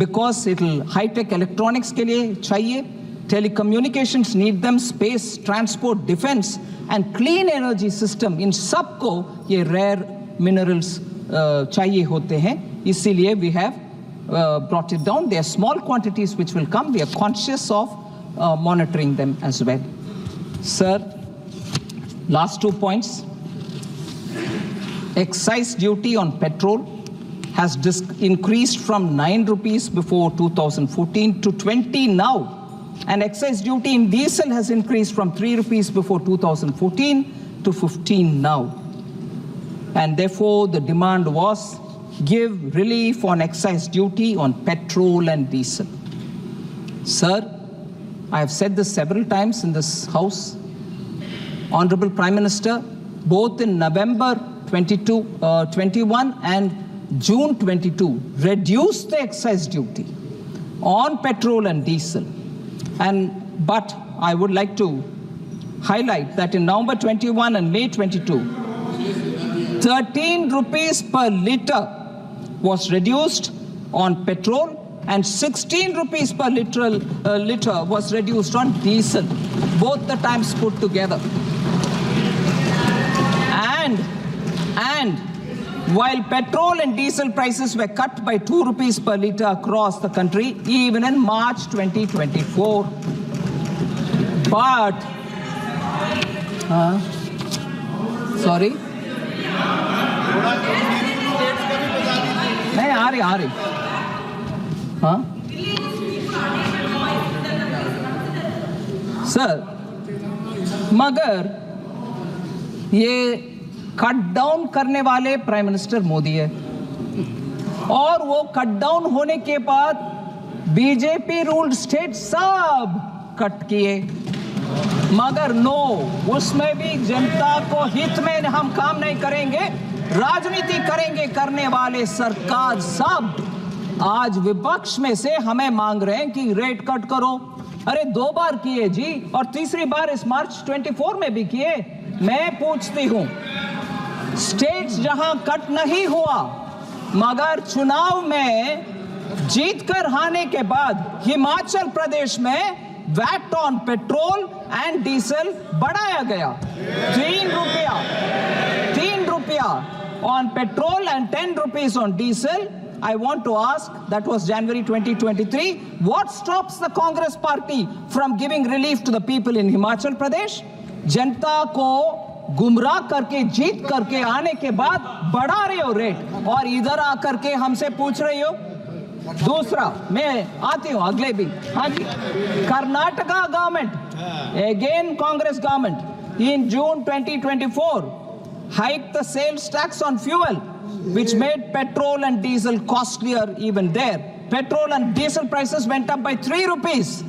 [SPEAKER 1] because it'll high-tech electronics ke liye chahiye, telecommunications need them, space, transport, defense, and clean energy system. In सबको ये rare minerals चाहिए होते हैं, इसीलिए we have brought it down. There are small quantities which will come. We are conscious of monitoring them as well. Sir, last 2 points. Excise duty on petrol has increased from 9 rupees before 2014 to 20 now. And excise duty in diesel has increased from 3 rupees before 2014 to 15 now. And therefore, the demand was give relief on excise duty on petrol and diesel. Sir, I have said this several times in this House. Honorable Prime Minister, both in November 21 and June 22, reduced the excise duty on petrol and diesel. But I would like to highlight that in November 21 and May 22, 13 rupees per litre was reduced on petrol and 16 rupees per litre was reduced on diesel, both the times put together. And while petrol and diesel prices were cut by 2 rupees per litre across the country, even in March 2024. But, sorry? नहीं आ रही हाँ sir, मगर ये cut down करने वाले prime minister Modi है और वो कट डाउन होने के बाद बीजेपी रूल्ड स्टेट सब कट किए, मगर नो, उसमें भी जनता को हित में हम काम नहीं करेंगे, राजनीति करेंगे करने वाले सरकार सब आज विपक्ष में से हमें मांग रहे हैं कि रेट कट करो। अरे 2 बार किए जी और तीसरी बार इस मार्च 24 में भी किए। मैं पूछती हूं, स्टेट्स जहां कट नहीं हुआ मगर चुनाव में जीतकर आने के बाद हिमाचल प्रदेश में VAT on petrol and diesel बढ़ाया गया। 3 रुपया on petrol and 10 rupees on diesel. I want to ask, that was January 2023, what stops the Congress party from giving relief to the people in Himachal Pradesh? जनता को गुमराह करके जीत करके आने के बाद बढ़ा रहे हो रेट और इधर आकर के हमसे पूछ रही हो। दूसरा, मैं आती हूं अगले भी। हाँ जी, Karnataka government, again Congress government, in June 2024 hiked the sales tax on fuel, which made petrol and diesel costlier even there. Petrol and diesel prices went up by 3 rupees.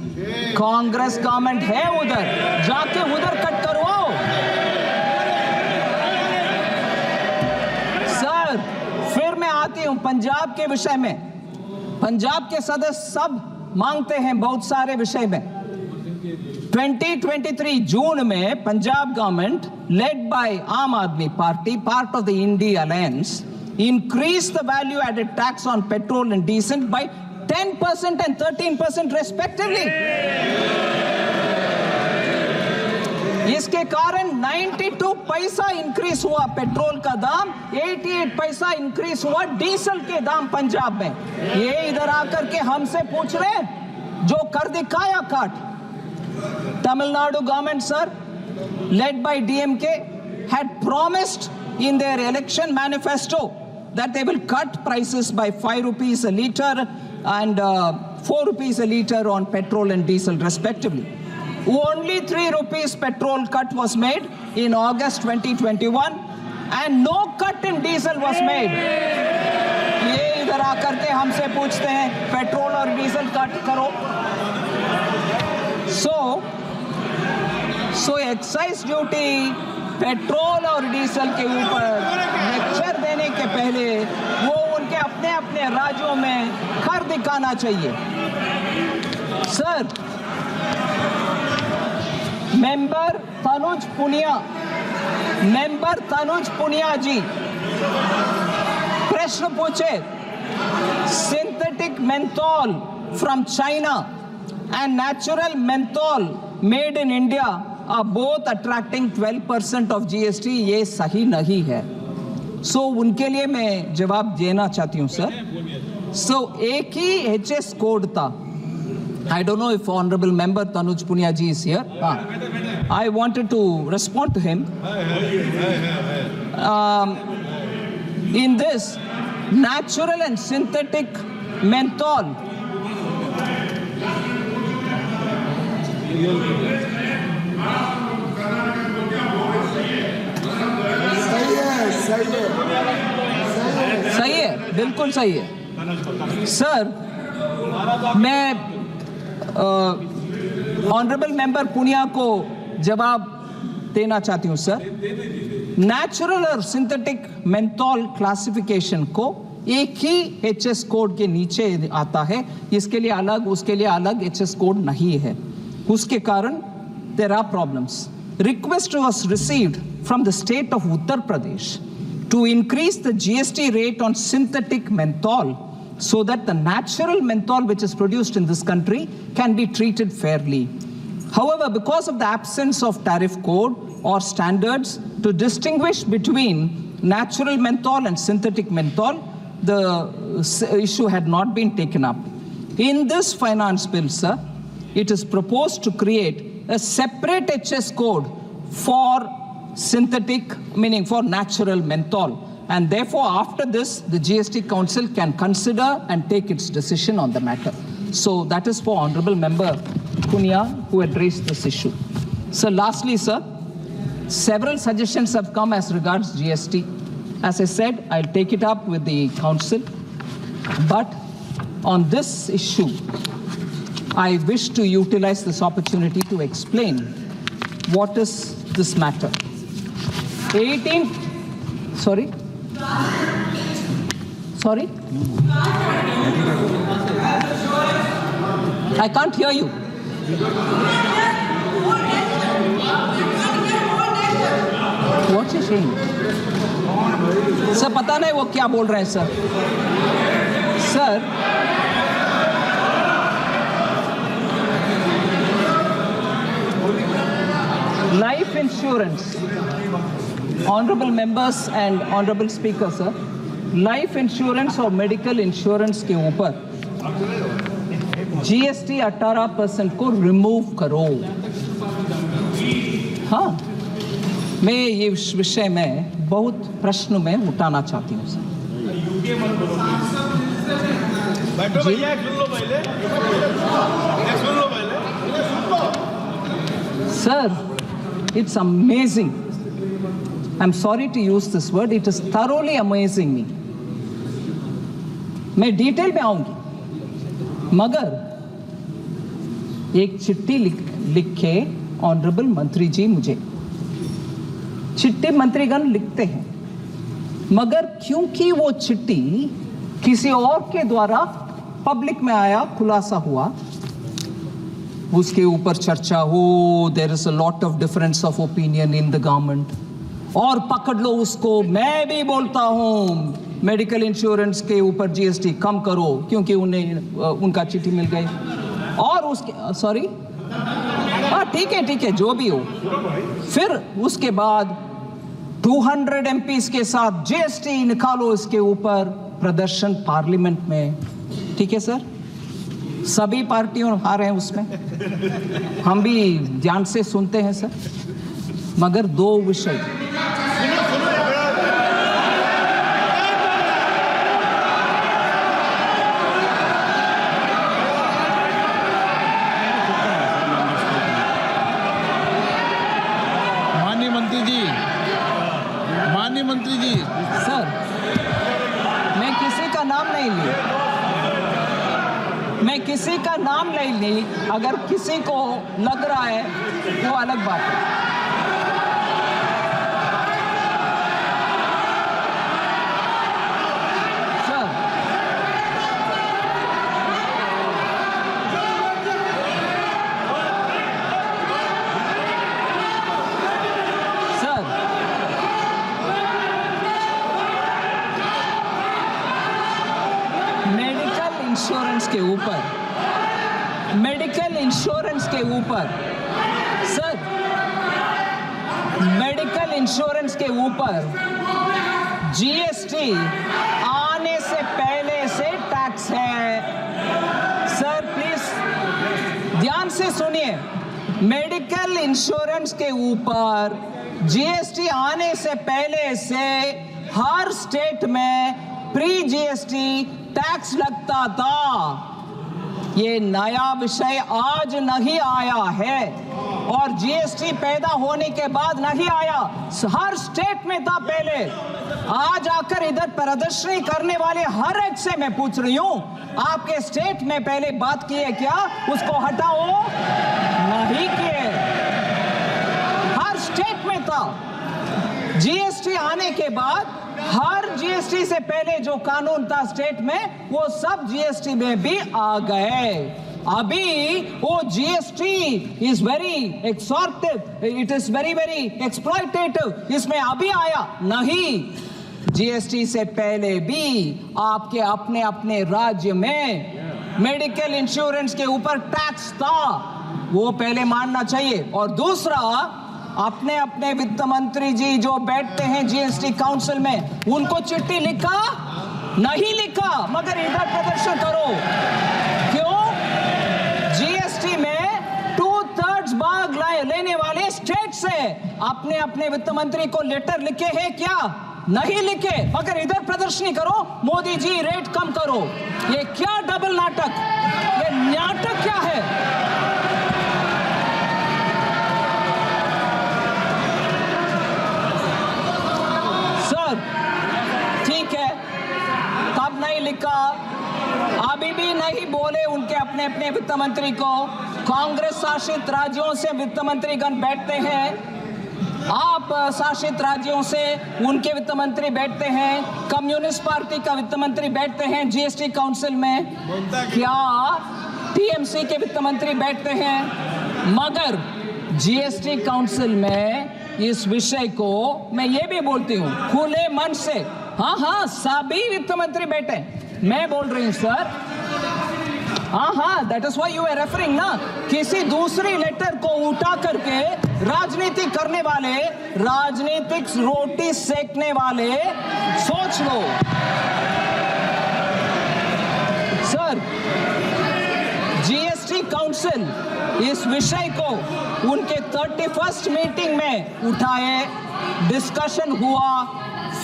[SPEAKER 1] Congress government है उधर, जाके उधर कट करवाओ। सर, फिर मैं आती हूं पंजाब के विषय में। पंजाब के सदस्य सब मांगते हैं बहुत सारे विषय में। 2023 जून में Punjab government led by Aam Aadmi Party, part of the India Alliance, increased the value added tax on petrol and diesel by 10% and 13% respectively. इसके कारण 92 पैसा इंक्रीज हुआ पेट्रोल का दाम, 88 पैसा इंक्रीज हुआ डीजल के दाम पंजाब में। ये इधर आकर के हमसे पूछ रहे जो कर दिखाया काट। Tamil Nadu government, sir, led by DMK, had promised in their election manifesto that they will cut prices by 5 rupees a litre and 4 rupees a litre on petrol and diesel respectively. Only 3 rupees petrol cut was made in August 2021 and no cut in diesel was made. ये इधर आकर के हमसे पूछते हैं petrol और diesel cut करो। So excise duty petrol और डीजल के ऊपर लेक्चर देने के पहले वो उनके अपने अपने राज्यों में कर दिखाना चाहिए। सर, मेंबर तनुज पुनिया जी प्रश्न पूछे, synthetic menthol from China and natural menthol made in India are both attracting 12% of GST. ये सही नहीं है। So उनके लिए मैं जवाब देना चाहती हूँ सर। So एक ही HS कोड था। I don't know if honorable member Tanuj Punia ji is here. I wanted to respond to him. In this natural and synthetic menthol, सही है, बिल्कुल सही है सर। मैं ऑनरेबल मेंबर पुनिया को जवाब देना चाहती हूं सर। नेचुरल और सिंथेटिक मेंथोल क्लासिफिकेशन को एक ही एचएस कोड के नीचे आता है, इसके लिए अलग उसके लिए अलग एचएस कोड नहीं है। उसके कारण there are problems. Request was received from the state of Uttar Pradesh to increase the GST rate on synthetic menthol so that the natural menthol which is produced in this country can be treated fairly. However, because of the absence of tariff code or standards to distinguish between natural menthol and synthetic menthol, the issue had not been taken up. In this finance bill, sir, it is proposed to create a separate HS code for synthetic, meaning for natural menthol. And therefore, after this, the GST Council can consider and take its decision on the matter. So that is for Honorable Member Punia, who had raised this issue. So lastly, sir, several suggestions have come as regards GST. As I said, I'll take it up with the Council. But on this issue, I wish to utilize this opportunity to explain what is this matter. 18, sorry? Sorry? I can't hear you. What's he saying? Sir पता नहीं वो क्या बोल रहे हैं sir. Sir life insurance, honourable members and honourable speaker sir, life insurance और medical insurance के ऊपर जीएसटी 18% को रिमूव करो। हाँ, मैं ये विषय में बहुत प्रश्न में उठाना चाहती हूँ sir. Sir, it's amazing. I'm sorry to use this word. It is thoroughly amazing me. मैं डिटेल में आऊंगी, मगर एक चिट्ठी लिखे ऑनरेबल मंत्री जी मुझे, चिट्ठी मंत्रीगण लिखते हैं, मगर क्योंकि वो चिट्ठी किसी और के द्वारा पब्लिक में आया, खुलासा हुआ, उसके ऊपर चर्चा हो, there is a lot of difference of opinion in the government, और पकड़ लो उसको। मैं भी बोलता हूँ मेडिकल इंश्योरेंस के ऊपर जीएसटी कम करो, क्योंकि उन्हें उनका चिट्ठी मिल गई। और उसके सॉरी हाँ ठीक है, जो भी हो। फिर उसके बाद 200 MPs के साथ GST निकालो, इसके ऊपर प्रदर्शन पार्लियामेंट में। ठीक है सर, सभी पार्टियों आ रहे हैं उसमें, हम भी ध्यान से सुनते हैं सर। मगर दो विषय,
[SPEAKER 2] माननीय मंत्री जी
[SPEAKER 1] सर, मैं किसी का नाम नहीं ली, अगर किसी को लग रहा है वो अलग बात है। मेडिकल इंश्योरेंस के ऊपर GST आने से पहले से टैक्स है। सर प्लीज ध्यान से सुनिए, मेडिकल इंश्योरेंस के ऊपर GST आने से पहले से हर स्टेट में प्री GST टैक्स लगता था। ये नया विषय आज नहीं आया है और GST पैदा होने के बाद नहीं आया, हर स्टेट में था पहले। आज आकर इधर प्रदर्शनी करने वाले हर एक से मैं पूछ रही हूं, आपके स्टेट में पहले बात की है क्या? उसको हटाओ, नहीं किए, हर स्टेट में था। GST आने के बाद हर GST से पहले जो कानून था स्टेट में, वो सब GST में भी आ गए। अभी वो GST is very extortive, it is very exploitative, इसमें अभी आया नहीं। GST से पहले भी आपके अपने अपने राज्य में मेडिकल इंश्योरेंस के ऊपर टैक्स था, वो पहले मानना चाहिए। और दूसरा, अपने अपने वित्त मंत्री जी जो बैठते हैं GST काउंसिल में, उनको चिट्ठी लिखा नहीं लिखा, मगर इधर प्रदर्शन करो। क्यों? GST में 2/3 भाग लेने वाले स्टेट से अपने अपने वित्त मंत्री को लेटर लिखे हैं क्या? नहीं लिखे, मगर इधर प्रदर्शनी करो, मोदी जी रेट कम करो। ये क्या डबल नाटक, ये नाटक क्या है? ठीक है, तब नहीं लिखा, अभी भी नहीं बोले उनके अपने अपने वित्त मंत्री को। कांग्रेस शासित राज्यों से वित्त मंत्रीगण बैठते हैं, आप शासित राज्यों से उनके वित्त मंत्री बैठते हैं, कम्युनिस्ट पार्टी का वित्त मंत्री बैठते हैं GST काउंसिल में, क्या TMC के वित्त मंत्री बैठते हैं? मगर GST काउंसिल में इस विषय को मैं ये भी बोलती हूँ खुले मन से, हाँ सभी वित्त मंत्री बैठे, मैं बोल रही हूँ सर, हाँ that is why you are referring ना, किसी दूसरी लेटर को उठा करके राजनीति करने वाले, राजनीतिक रोटी सेकने वाले, सोच लो सर। GST काउंसिल इस विषय को उनके 31st मीटिंग में उठाए, डिस्कशन हुआ,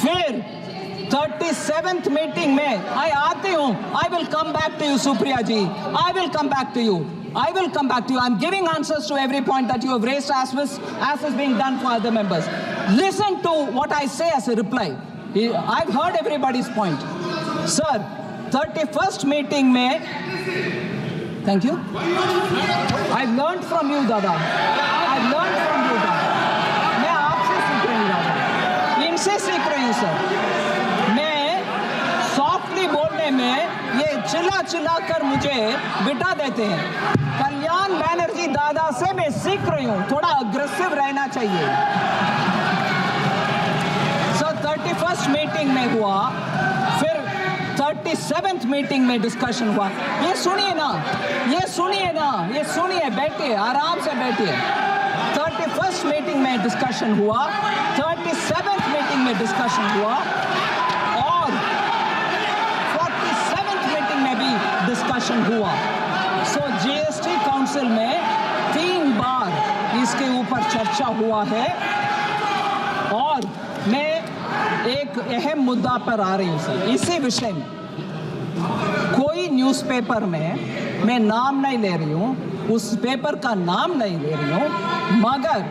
[SPEAKER 1] फिर 37th मीटिंग में आते हूं। I will come back to you Supriya ji, I will come back to you, I am giving answers to every point that you have raised as is being done for other members. Listen to what I say as a reply. I've heard everybody's point. Sir, 31st meeting में, thank you. I've learned from you, Dada. I've learned from you, Dada. मैं आपसे सीख रही हूँ दादा, इनसे सीख रही हूँ सर। मैं सॉफ्टली बोलने में ये चिल्ला कर मुझे बिठा देते हैं। कल्याण बैनर्जी दादा से मैं सीख रही हूँ, थोड़ा अग्रेसिव रहना चाहिए। सर 31st मीटिंग में हुआ, फिर 37th मीटिंग में डिस्कशन हुआ। ये सुनिए ना, ये सुनिए, बैठिए, आराम से बैठिए। 31st मीटिंग में डिस्कशन हुआ, 37th मीटिंग में डिस्कशन हुआ और 47th मीटिंग में भी डिस्कशन हुआ। सो जीएसटी काउंसिल में 3 बार इसके ऊपर चर्चा हुआ है और मैं एक अहम मुद्दा पर आ रही हूं सर। इसी विषय में कोई न्यूज़पेपर में मैं नाम नहीं ले रही हूं, उस पेपर का नाम नहीं ले रही हूं, मगर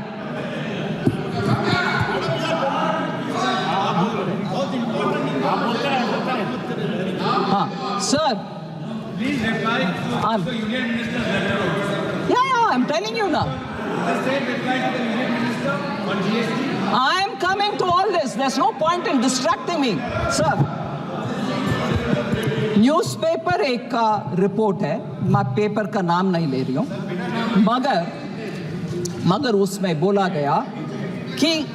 [SPEAKER 1] हाँ sir, I am telling you ना, I am coming to all this. There's no point in distracting me, sir. Newspaper एक का रिपोर्ट है, मैं पेपर का नाम नहीं ले रही हूं, मगर उसमें बोला गया कि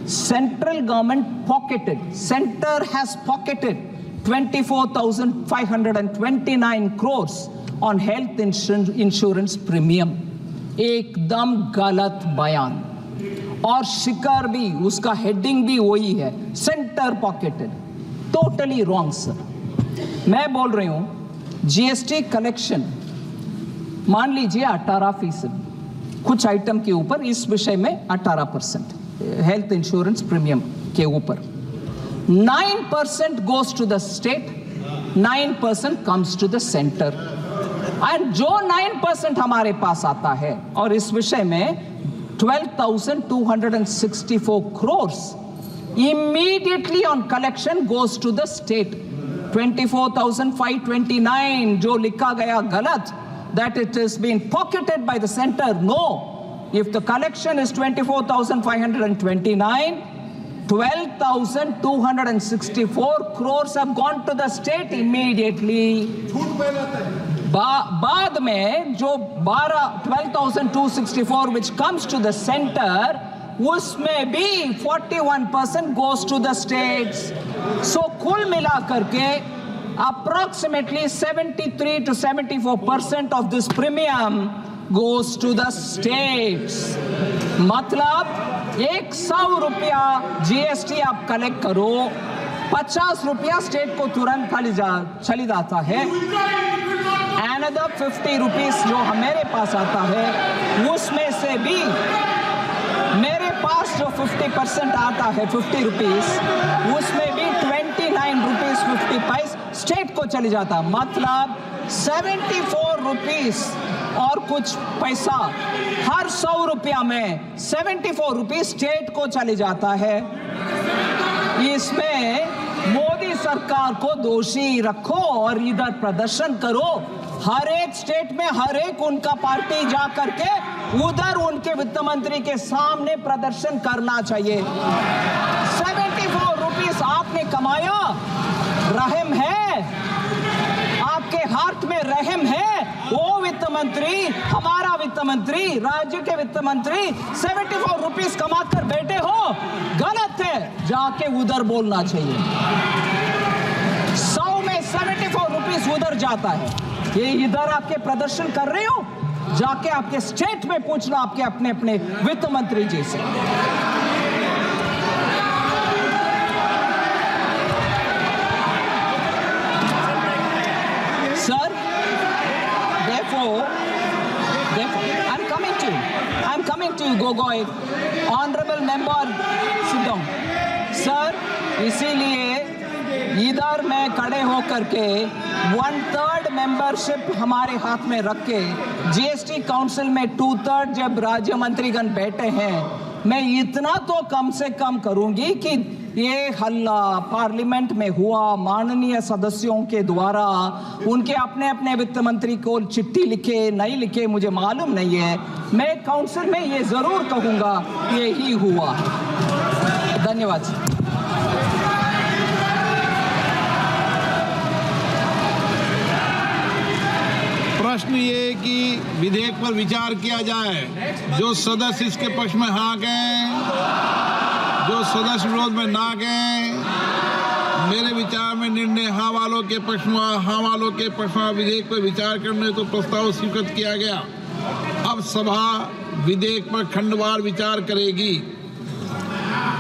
[SPEAKER 1] central government centre has pocketed 24,529 crores on health insurance premium। एकदम गलत बयान और शिकार भी, उसका हेडिंग भी वही है, centre pocketed, totally wrong sir. मैं बोल रही हूं जीएसटी कलेक्शन मान लीजिए 18%, कुछ आइटम के ऊपर, इस विषय में 18% हेल्थ इंश्योरेंस प्रीमियम के ऊपर, 9% goes to the state, 9% comes to the centre. And जो 9% हमारे पास आता है, और इस विषय में 12,264 crores immediately on collection goes to the state। 24,529 जो लिखा गया गलत, that it is being pocketed by the center, no। If the collection is 24,529, 12,264 crores have gone to the state immediately। बाद में जो 12,264 which comes to the center, उसमें भी 41% goes to the states। So कुल मिलाकर के approximately 73 to 74% of this premium goes to the states। मतलब 100 रुपया जीएसटी आप कलेक्ट करो, 50 रुपया स्टेट को तुरंत चली जाता है। Another 50 rupees जो हमारे पास आता है, उसमें से भी मेरे पास जो 50% आता है 50 rupees, उसमें भी 29 rupees 50 पैसे स्टेट को चली जाता। मतलब 74 rupees और कुछ पैसा हर 100 रुपया में 74 rupees स्टेट को चली जाता है। इसमें मोदी सरकार को दोषी रखो और इधर प्रदर्शन करो। हर एक स्टेट में हर एक उनका पार्टी जा करके उधर उनके वित्त मंत्री के सामने प्रदर्शन करना चाहिए। 74 रुपीस आपने कमाया, रहम है आपके हार्ट में, रहम है। वो वित्त मंत्री, हमारा वित्त मंत्री, राज्य के वित्त मंत्री 74 रुपीस कमाकर बैठे हो, गलत है, जाके उधर बोलना चाहिए। 100 में 74 रुपीस उधर जाता है, ये इधर आपके प्रदर्शन कर रहे हो, जाके आपके स्टेट में पूछना आपके अपने अपने वित्त मंत्री जी से। Sir, therefore I'm coming to you, Gogoi, honorable member, sit down, sir। इसीलिए इधर मैं खड़े होकर के 1/3 मेंबरशिप हमारे हाथ में रख के जीएसटी काउंसिल में 2/3 जब राज्य मंत्रीगण बैठे हैं, मैं इतना तो कम से कम करूंगी कि ये हल्ला पार्लियामेंट में हुआ, माननीय सदस्यों के द्वारा उनके अपने अपने वित्त मंत्री को चिट्ठी लिखे नहीं लिखे मुझे मालूम नहीं है, मैं काउंसिल में ये जरूर कहूंगा ये ही हुआ। धन्यवाद।
[SPEAKER 2] प्रश्न ये कि विधेयक पर विचार किया जाए। जो सदस्य इसके पक्ष में हाँ कहें, जो सदस्य विरोध में ना कहें, मेरे विचार में निर्णय हाँ वालों के पक्ष में, हाँ वालों के पक्ष में विधेयक पर विचार करने तो प्रस्ताव स्वीकृत किया गया। अब सभा विधेयक पर खंडवार विचार करेगी।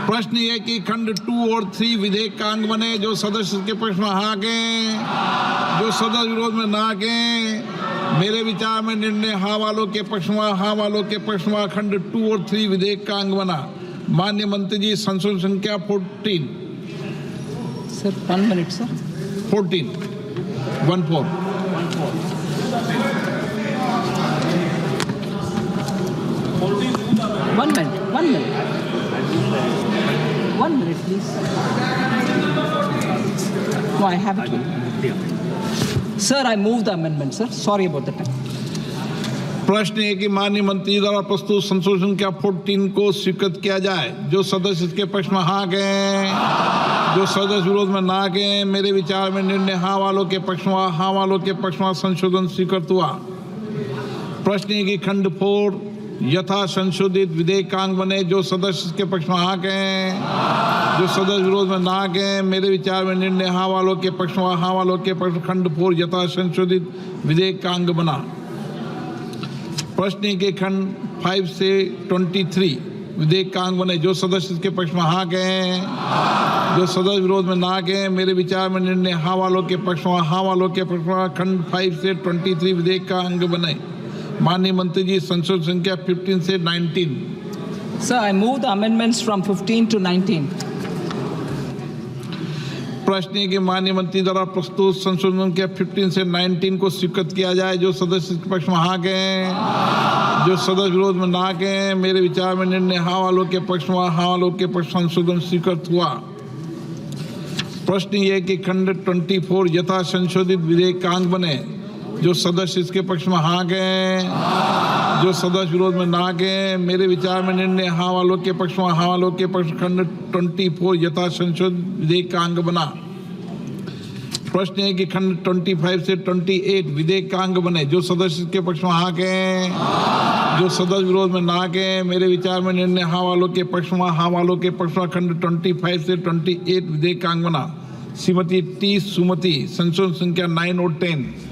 [SPEAKER 2] प्रश्न ये कि खंड 2 और 3 विधेयक का अंग बने। जो सदस्य के पक्ष में हाँ कहें, जो सदस्य विरोध में ना कहें। मेरे विचार में निर्णय हाँ वालों के पक्ष में, हाँ वालों के पक्ष में खंड 2 और 3 विधेयक का अंग बना। माननीय मंत्री जी, संशोधन संख्या 14।
[SPEAKER 1] Sir, 1 minute, sir.
[SPEAKER 2] 14 14
[SPEAKER 1] 1 minute. 1 minute. 1 minute, please. No, I have it here. Sir, I move the amendment, sir. Sorry about the time.
[SPEAKER 2] प्रश्न है कि माननीय मंत्री द्वारा प्रस्तुत संशोधन संख्या 14 को स्वीकृत किया जाए। जो सदस्य इसके पक्ष में हाँ कहें, जो सदस्य विरोध में ना कहें। मेरे विचार में निर्णय हाँ वालों के पक्ष में, हाँ वालों के पक्ष में संशोधन स्वीकृत हुआ। प्रश्न है कि खंड 4 यथा संशोधित विधेयक का अंग बने। जो सदस्य इसके पक्ष में हाँ कहें, जो सदस्य विरोध में ना कहें। मेरे विचार में निर्णय हाँ वालों के पक्ष में, हाँ वालों के पक्ष में खंड 4 यथा संशोधित विधेयक का अंग बना। प्रश्न के खंड 5 से 23 विधेयक का अंग बने। जो सदस्य इसके पक्ष में हाँ कहें, जो सदस्य विरोध में ना कहें। मेरे विचार में निर्णय हाँ वालों के पक्ष में, हाँ वालों के पक्ष में खंड 5 से 23 विधेयक का अंग बने। माननीय मंत्री जी, संशोधन संख्या 15 से 19।
[SPEAKER 1] Sir, I move the amendments from 15 to 19.
[SPEAKER 2] प्रश्न है कि माननीय मंत्री द्वारा प्रस्तुत संशोधन संख्या 15 से 19 को स्वीकृत किया जाए। जो सदस्य के पक्ष में हाँ कहें, जो सदस्य विरोध में ना कहें। मेरे विचार में निर्णय हाँ वालों के पक्ष में, हाँ वालों के पक्ष संशोधन स्वीकृत हुआ। प्रश्न ये कि खंड 24 यथा संशोधित विधेयक का अंग बने। जो सदस्य इसके पक्ष में हाँ कहें, जो सदस्य विरोध में ना कहें। मेरे विचार में निर्णय हाँ वालों के पक्ष में, हाँ वालों के पक्ष खंड 24 यथा संशोधित विधेयक का अंग बना। प्रश्न है कि खंड 25 से 28 विधेयक का अंग बने। जो सदस्य के पक्ष में हाँ कहें, जो सदस्य विरोध में ना कहें। मेरे विचार में निर्णय हाँ वालों के पक्ष में, हाँ वालों के पक्ष में खंड 25 से 28 विधेयक का अंग बना। श्रीमती टी सुमति, संशोधन संख्या 9 और 10।